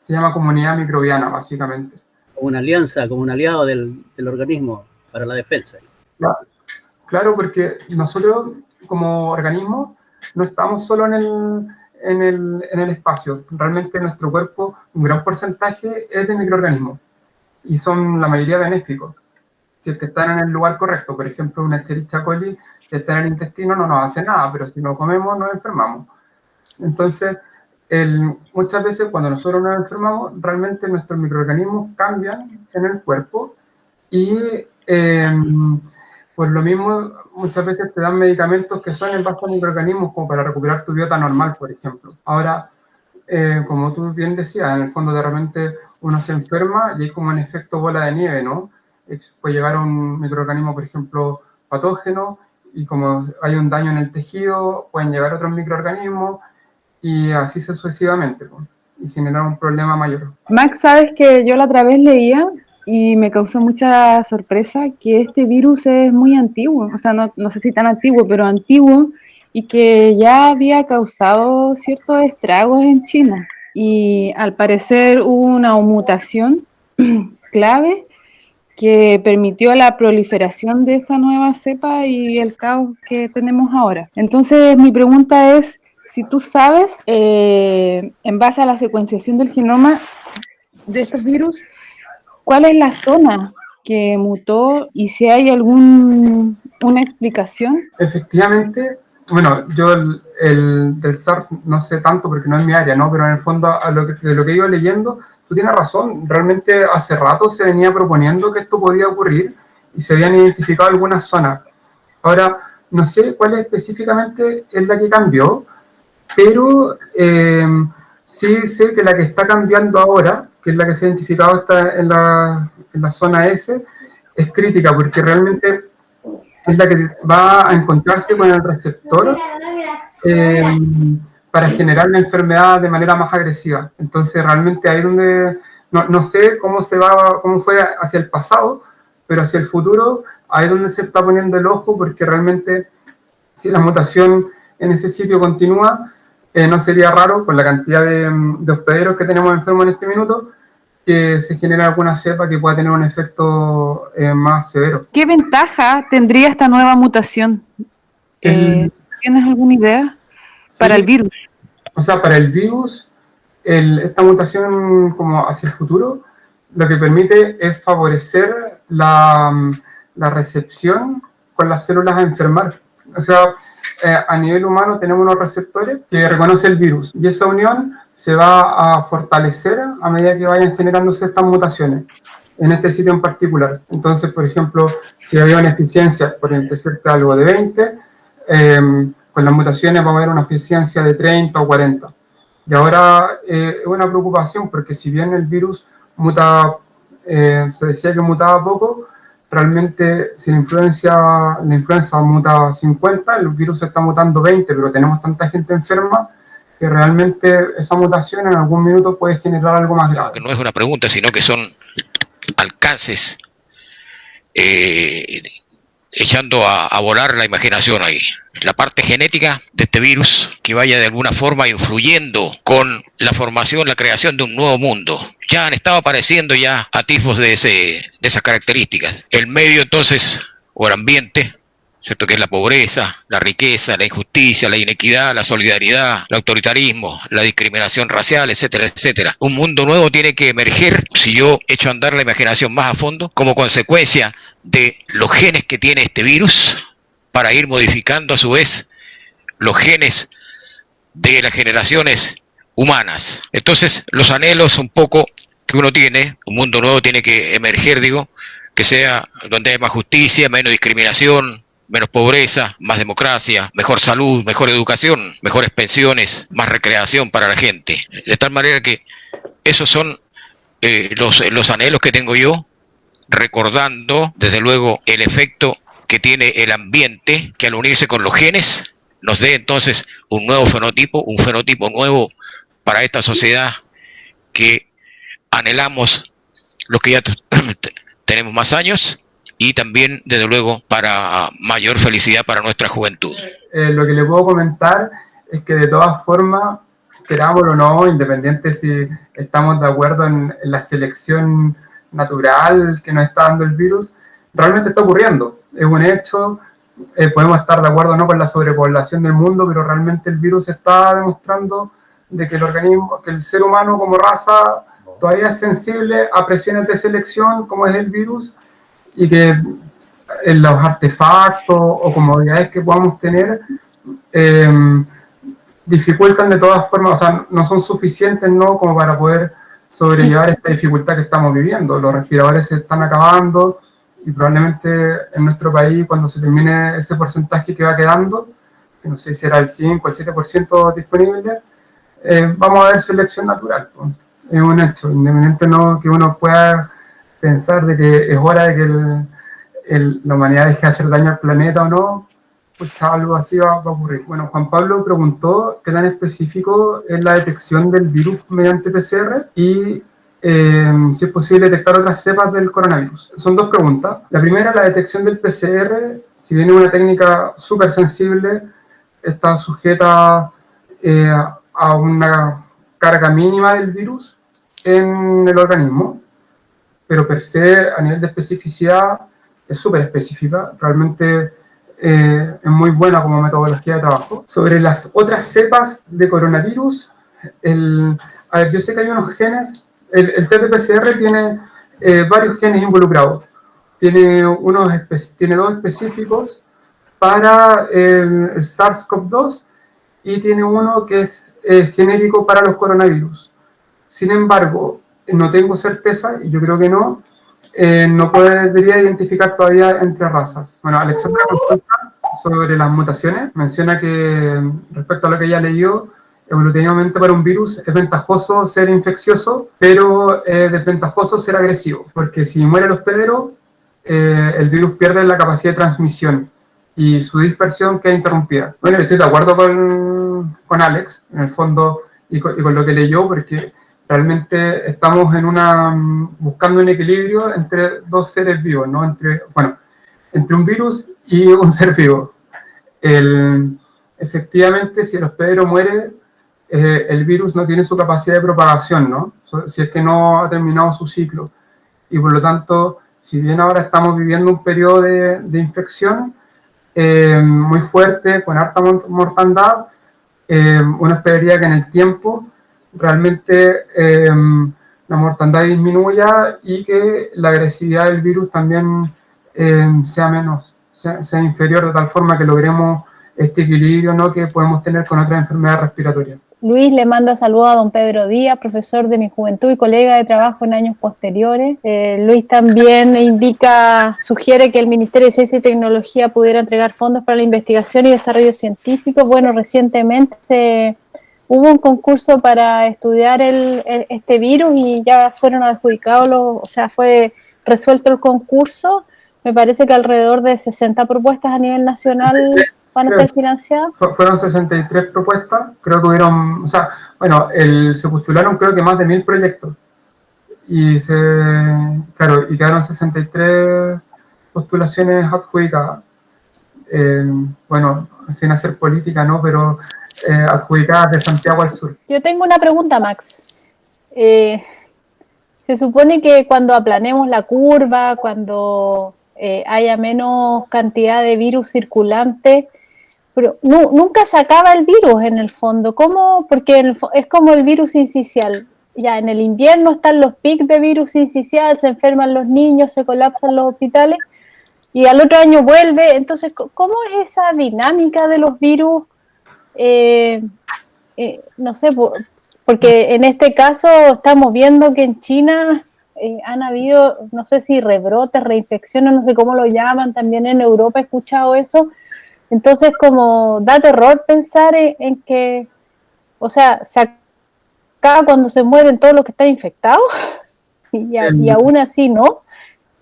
se llama comunidad microbiana, básicamente. Como una alianza, como un aliado del organismo para la defensa. Claro, porque nosotros como organismo no estamos solo en el espacio. Realmente nuestro cuerpo, un gran porcentaje es de microorganismos y son la mayoría benéficos. Si es que están en el lugar correcto, por ejemplo, una Escherichia coli que está en el intestino no nos hace nada, pero si lo comemos nos enfermamos. Entonces, muchas veces cuando nosotros nos enfermamos, realmente nuestros microorganismos cambian en el cuerpo y por lo mismo muchas veces te dan medicamentos que son en base a microorganismos como para recuperar tu biota normal, por ejemplo. Ahora, como tú bien decías, en el fondo de repente uno se enferma y hay como un efecto bola de nieve, ¿no? Puede llegar a un microorganismo, por ejemplo, patógeno, y como hay un daño en el tejido, pueden llegar otros microorganismos, y así sucesivamente, ¿no? Y generar un problema mayor. Max, sabes que yo la otra vez leía y me causó mucha sorpresa que este virus es muy antiguo, o sea, no sé si tan antiguo, pero antiguo, y que ya había causado ciertos estragos en China. Y al parecer hubo una mutación clave que permitió la proliferación de esta nueva cepa y el caos que tenemos ahora. Entonces, mi pregunta es, si tú sabes, en base a la secuenciación del genoma de estos virus, ¿cuál es la zona que mutó y si hay una explicación? Efectivamente, bueno, yo del SARS no sé tanto porque no es mi área, ¿no? Pero en el fondo, de lo que iba leyendo, tú tienes razón, realmente hace rato se venía proponiendo que esto podía ocurrir y se habían identificado algunas zonas. Ahora, no sé cuál específicamente es la que cambió, pero sí sé que la que está cambiando ahora, que es la que se ha identificado en la zona S, es crítica porque realmente es la que va a encontrarse con el receptor para generar la enfermedad de manera más agresiva. Entonces, realmente ahí es donde, no sé cómo fue hacia el pasado, pero hacia el futuro, ahí es donde se está poniendo el ojo, porque realmente si la mutación en ese sitio continúa, no sería raro, con la cantidad de hospederos que tenemos enfermos en este minuto, que se genere alguna cepa que pueda tener un efecto más severo. ¿Qué ventaja tendría esta nueva mutación? ¿Tienes alguna idea? Para Sí, el virus. o sea, para el virus, esta mutación como hacia el futuro, lo que permite es favorecer la recepción con las células a enfermar. O sea, a nivel humano tenemos unos receptores que reconocen el virus y esa unión se va a fortalecer a medida que vayan generándose estas mutaciones en este sitio en particular. Entonces, por ejemplo, si había una eficiencia, por decirte algo, de 20, con las mutaciones va a haber una eficiencia de 30 o 40. Y ahora es una preocupación porque si bien el virus muta, se decía que mutaba poco, realmente si la influenza muta 50, el virus está mutando 20, pero tenemos tanta gente enferma que realmente esa mutación en algún minuto puede generar algo más grave. Que no es una pregunta, sino que son alcances echando a volar la imaginación ahí. La parte genética de este virus que vaya de alguna forma influyendo con la formación, la creación de un nuevo mundo. Ya han estado apareciendo ya atisbos de esas características. El medio entonces, o el ambiente, ¿cierto? Que es la pobreza, la riqueza, la injusticia, la inequidad, la solidaridad, el autoritarismo, la discriminación racial, etcétera, etcétera. Un mundo nuevo tiene que emerger, si yo echo a andar la imaginación más a fondo, como consecuencia de los genes que tiene este virus, para ir modificando a su vez los genes de las generaciones humanas. Entonces, los anhelos un poco que uno tiene, un mundo nuevo tiene que emerger, digo, que sea donde hay más justicia, menos discriminación, menos pobreza, más democracia, mejor salud, mejor educación, mejores pensiones, más recreación para la gente. De tal manera que esos son los anhelos que tengo yo, recordando desde luego el efecto que tiene el ambiente, que al unirse con los genes nos dé entonces un nuevo fenotipo, un fenotipo nuevo para esta sociedad que anhelamos los que ya tenemos más años, y también, desde luego, para mayor felicidad para nuestra juventud. Lo que le puedo comentar es que de todas formas, querámoslo o no, independiente si estamos de acuerdo en la selección natural que nos está dando el virus, realmente está ocurriendo. Es un hecho, podemos estar de acuerdo o no con la sobrepoblación del mundo, pero realmente el virus está demostrando de que el organismo, que el ser humano como raza todavía es sensible a presiones de selección como es el virus, y que los artefactos o comodidades que podamos tener dificultan de todas formas, o sea, no son suficientes, ¿no?, como para poder sobrellevar esta dificultad que estamos viviendo. Los respiradores se están acabando y probablemente en nuestro país, cuando se termine ese porcentaje que va quedando, que no sé si será el 5 o el 7% disponible, vamos a ver selección natural, pues. Es un hecho, independiente, ¿no?, que uno pueda pensar de que es hora de que la humanidad deje de hacer daño al planeta o no, pues algo así va a ocurrir. Bueno, Juan Pablo preguntó qué tan específico es la detección del virus mediante PCR y si es posible detectar otras cepas del coronavirus. Son dos preguntas. La primera, la detección del PCR, si bien es una técnica súper sensible, está sujeta a una carga mínima del virus en el organismo, pero per se, a nivel de especificidad, es súper específica, realmente es muy buena como metodología de trabajo. Sobre las otras cepas de coronavirus, a ver, yo sé que hay unos genes, el test de PCR tiene varios genes involucrados, tiene dos específicos para el SARS-CoV-2 y tiene uno que es genérico para los coronavirus. Sin embargo, no tengo certeza, y yo creo que no podría identificar todavía entre razas. Bueno, Alexandra consulta sobre las mutaciones, menciona que respecto a lo que ella leyó, evolutivamente para un virus es ventajoso ser infeccioso, pero desventajoso ser agresivo, porque si muere el hospedero, el virus pierde la capacidad de transmisión y su dispersión queda interrumpida. Bueno, estoy de acuerdo con Alex, en el fondo, y con lo que leyó, porque realmente estamos buscando un equilibrio entre dos seres vivos, ¿no? Entre un virus y un ser vivo. Efectivamente, si el hospedero muere, el virus no tiene su capacidad de propagación, ¿no? Si es que no ha terminado su ciclo. Y por lo tanto, si bien ahora estamos viviendo un periodo de infección muy fuerte, con harta mortandad, uno esperaría que en el tiempo realmente la mortandad disminuya y que la agresividad del virus también sea inferior, de tal forma que logremos este equilibrio, ¿no?, que podemos tener con otras enfermedades respiratorias. Luis le manda saludos a don Pedro Díaz, profesor de mi juventud y colega de trabajo en años posteriores. Luis también sugiere que el Ministerio de Ciencia y Tecnología pudiera entregar fondos para la investigación y desarrollo científico. Bueno, recientemente hubo un concurso para estudiar este virus y ya fueron adjudicados, fue resuelto el concurso. Me parece que alrededor de 60 propuestas a nivel nacional van a ser financiadas. Fueron 63 propuestas, creo que hubieron, se postularon creo que más de 1000 proyectos y quedaron 63 postulaciones adjudicadas. Sin hacer política, ¿no?, pero adjudicadas de Santiago al sur. Yo tengo una pregunta, Max. Se supone que cuando aplanemos la curva, cuando haya menos cantidad de virus circulante, pero nunca se acaba el virus en el fondo. ¿Cómo? Porque es como el virus sincicial. Ya en el invierno están los picos de virus sincicial, se enferman los niños, se colapsan los hospitales y al otro año vuelve. Entonces, ¿cómo es esa dinámica de los virus? No sé, porque en este caso estamos viendo que en China han habido, no sé si rebrotes, reinfecciones, no sé cómo lo llaman, también en Europa he escuchado eso. Entonces, como da terror pensar en que, se acaba cuando se mueren todos los que están infectados y aún así no,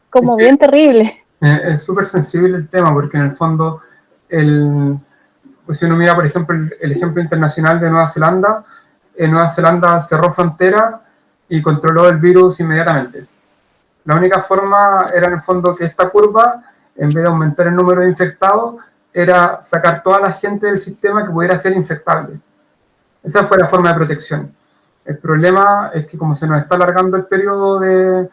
como bien terrible. Es súper sensible el tema porque en el fondo, si uno mira, por ejemplo, el ejemplo internacional de Nueva Zelanda, Nueva Zelanda cerró frontera y controló el virus inmediatamente. La única forma era en el fondo que esta curva, en vez de aumentar el número de infectados, era sacar toda la gente del sistema que pudiera ser infectable. Esa fue la forma de protección. El problema es que como se nos está alargando el periodo de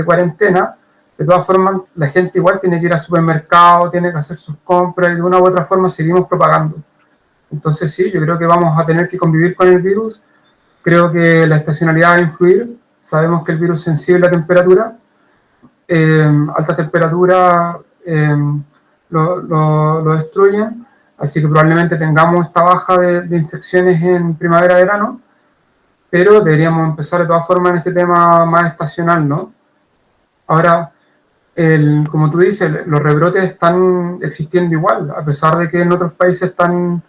cuarentena, de todas formas la gente igual tiene que ir al supermercado, tiene que hacer sus compras y de una u otra forma seguimos propagando. Entonces sí, yo creo que vamos a tener que convivir con el virus. Creo que la estacionalidad va a influir. Sabemos que el virus es sensible a temperatura. Alta temperatura lo destruyen, así que probablemente tengamos esta baja de infecciones en primavera-verano, pero deberíamos empezar de todas formas en este tema más estacional, ¿no? Ahora, como tú dices, los rebrotes están existiendo igual, a pesar de que en otros países están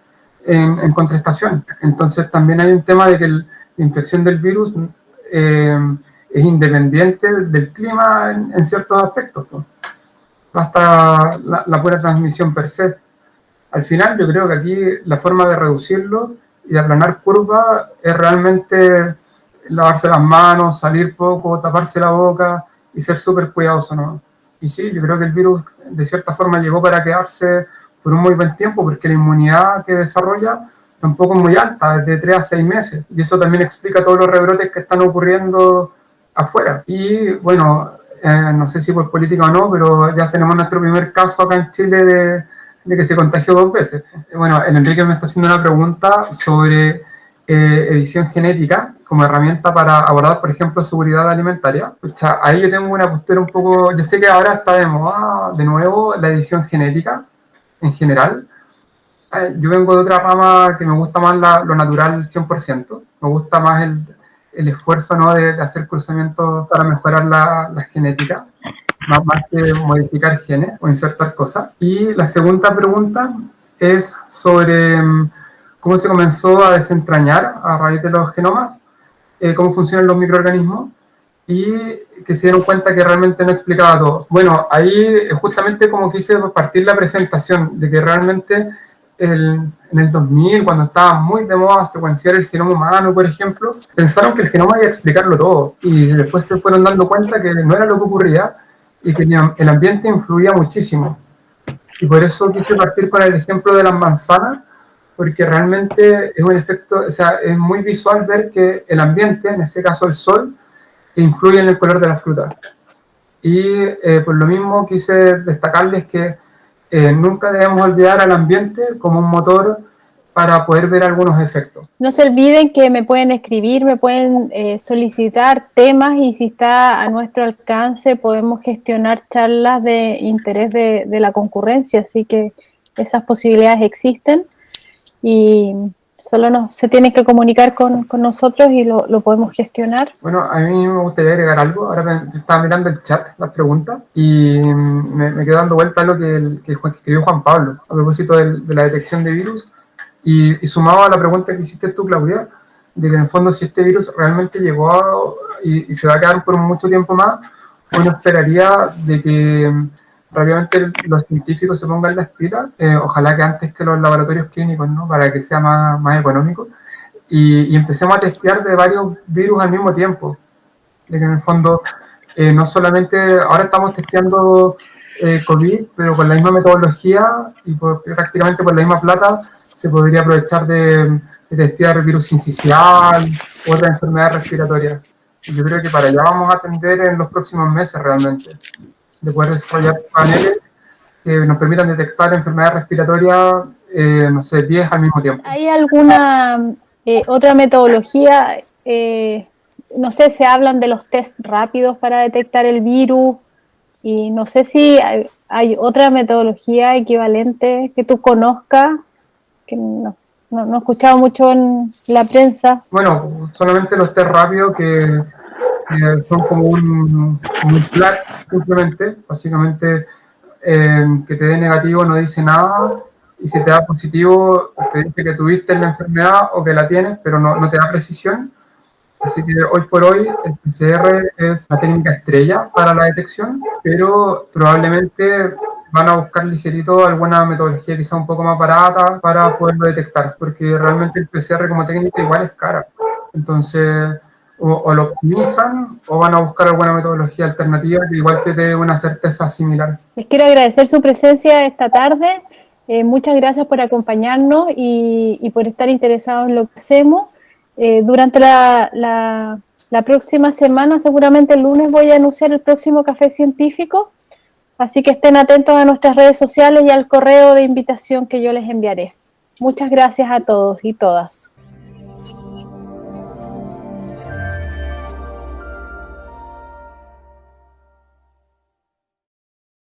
en contraestación. Entonces también hay un tema de que la infección del virus es independiente del clima en ciertos aspectos, ¿no? Basta la pura transmisión per se. Al final yo creo que aquí la forma de reducirlo y de aplanar curvas es realmente lavarse las manos, salir poco, taparse la boca y ser súper cuidadoso, ¿no? Y sí, yo creo que el virus de cierta forma llegó para quedarse por un muy buen tiempo porque la inmunidad que desarrolla tampoco es muy alta, es de 3 a 6 meses. Y eso también explica todos los rebrotes que están ocurriendo afuera. Y bueno, no sé si por política o no, pero ya tenemos nuestro primer caso acá en Chile de que se contagió 2 veces. Bueno, el Enrique me está haciendo una pregunta sobre edición genética como herramienta para abordar, por ejemplo, seguridad alimentaria. O sea, ahí yo tengo una postura un poco... Yo sé que ahora está de moda de nuevo la edición genética en general. Yo vengo de otra rama que me gusta más lo natural 100%. Me gusta más el esfuerzo, ¿no?, de hacer cruzamientos para mejorar la genética, más que modificar genes o insertar cosas. Y la segunda pregunta es sobre cómo se comenzó a desentrañar a raíz de los genomas, cómo funcionan los microorganismos y que se dieron cuenta que realmente no explicaba todo. Bueno, ahí justamente como quise partir la presentación de que realmente en el 2000, cuando estaba muy de moda secuenciar el genoma humano, por ejemplo, pensaron que el genoma iba a explicarlo todo y después se fueron dando cuenta que no era lo que ocurría y que el ambiente influía muchísimo. Y por eso quise partir con el ejemplo de las manzanas, porque realmente es un efecto, o sea, es muy visual ver que el ambiente, en este caso el sol, influye en el color de la fruta. Y por lo mismo quise destacarles que nunca debemos olvidar al ambiente como un motor para poder ver algunos efectos. No se olviden que me pueden escribir, me pueden solicitar temas y si está a nuestro alcance podemos gestionar charlas de interés de la concurrencia, así que esas posibilidades existen y solo se tienen que comunicar con nosotros y lo podemos gestionar. Bueno, a mí me gustaría agregar algo. Ahora estaba mirando el chat, las preguntas, y me quedó dando vuelta a lo que escribió Juan Pablo a propósito de la detección de virus. Y sumado a la pregunta que hiciste tú, Claudia, de que en el fondo si este virus realmente llegó y se va a quedar por mucho tiempo más, uno esperaría de que rápidamente los científicos se pongan las pilas, ojalá que antes que los laboratorios clínicos, ¿no? Para que sea más económico, y empecemos a testear de varios virus al mismo tiempo. De que en el fondo, no solamente, ahora estamos testeando COVID, pero con la misma metodología y prácticamente por la misma plata, se podría aprovechar de testear virus sincicial u otras enfermedades respiratorias. Y yo creo que para allá vamos a atender en los próximos meses realmente, de poder desarrollar paneles que nos permitan detectar enfermedades respiratorias, no sé, 10 al mismo tiempo. ¿Hay alguna otra metodología? No sé, se hablan de los test rápidos para detectar el virus y no sé si hay otra metodología equivalente que tú conozcas, que no he escuchado mucho en la prensa. Bueno, solamente los test rápidos que son como un flag, simplemente, básicamente que te dé negativo no dice nada, y si te da positivo te dice que tuviste la enfermedad o que la tienes, pero no te da precisión. Así que hoy por hoy el PCR es la técnica estrella para la detección, pero probablemente van a buscar ligerito alguna metodología quizá un poco más barata para poderlo detectar, porque realmente el PCR como técnica igual es cara. Entonces, o lo optimizan o van a buscar alguna metodología alternativa que igual te dé una certeza similar. Les quiero agradecer su presencia esta tarde. Muchas gracias por acompañarnos y por estar interesados en lo que hacemos. Durante la próxima semana, seguramente el lunes, voy a anunciar el próximo Café Científico, así que estén atentos a nuestras redes sociales y al correo de invitación que yo les enviaré. Muchas gracias a todos y todas.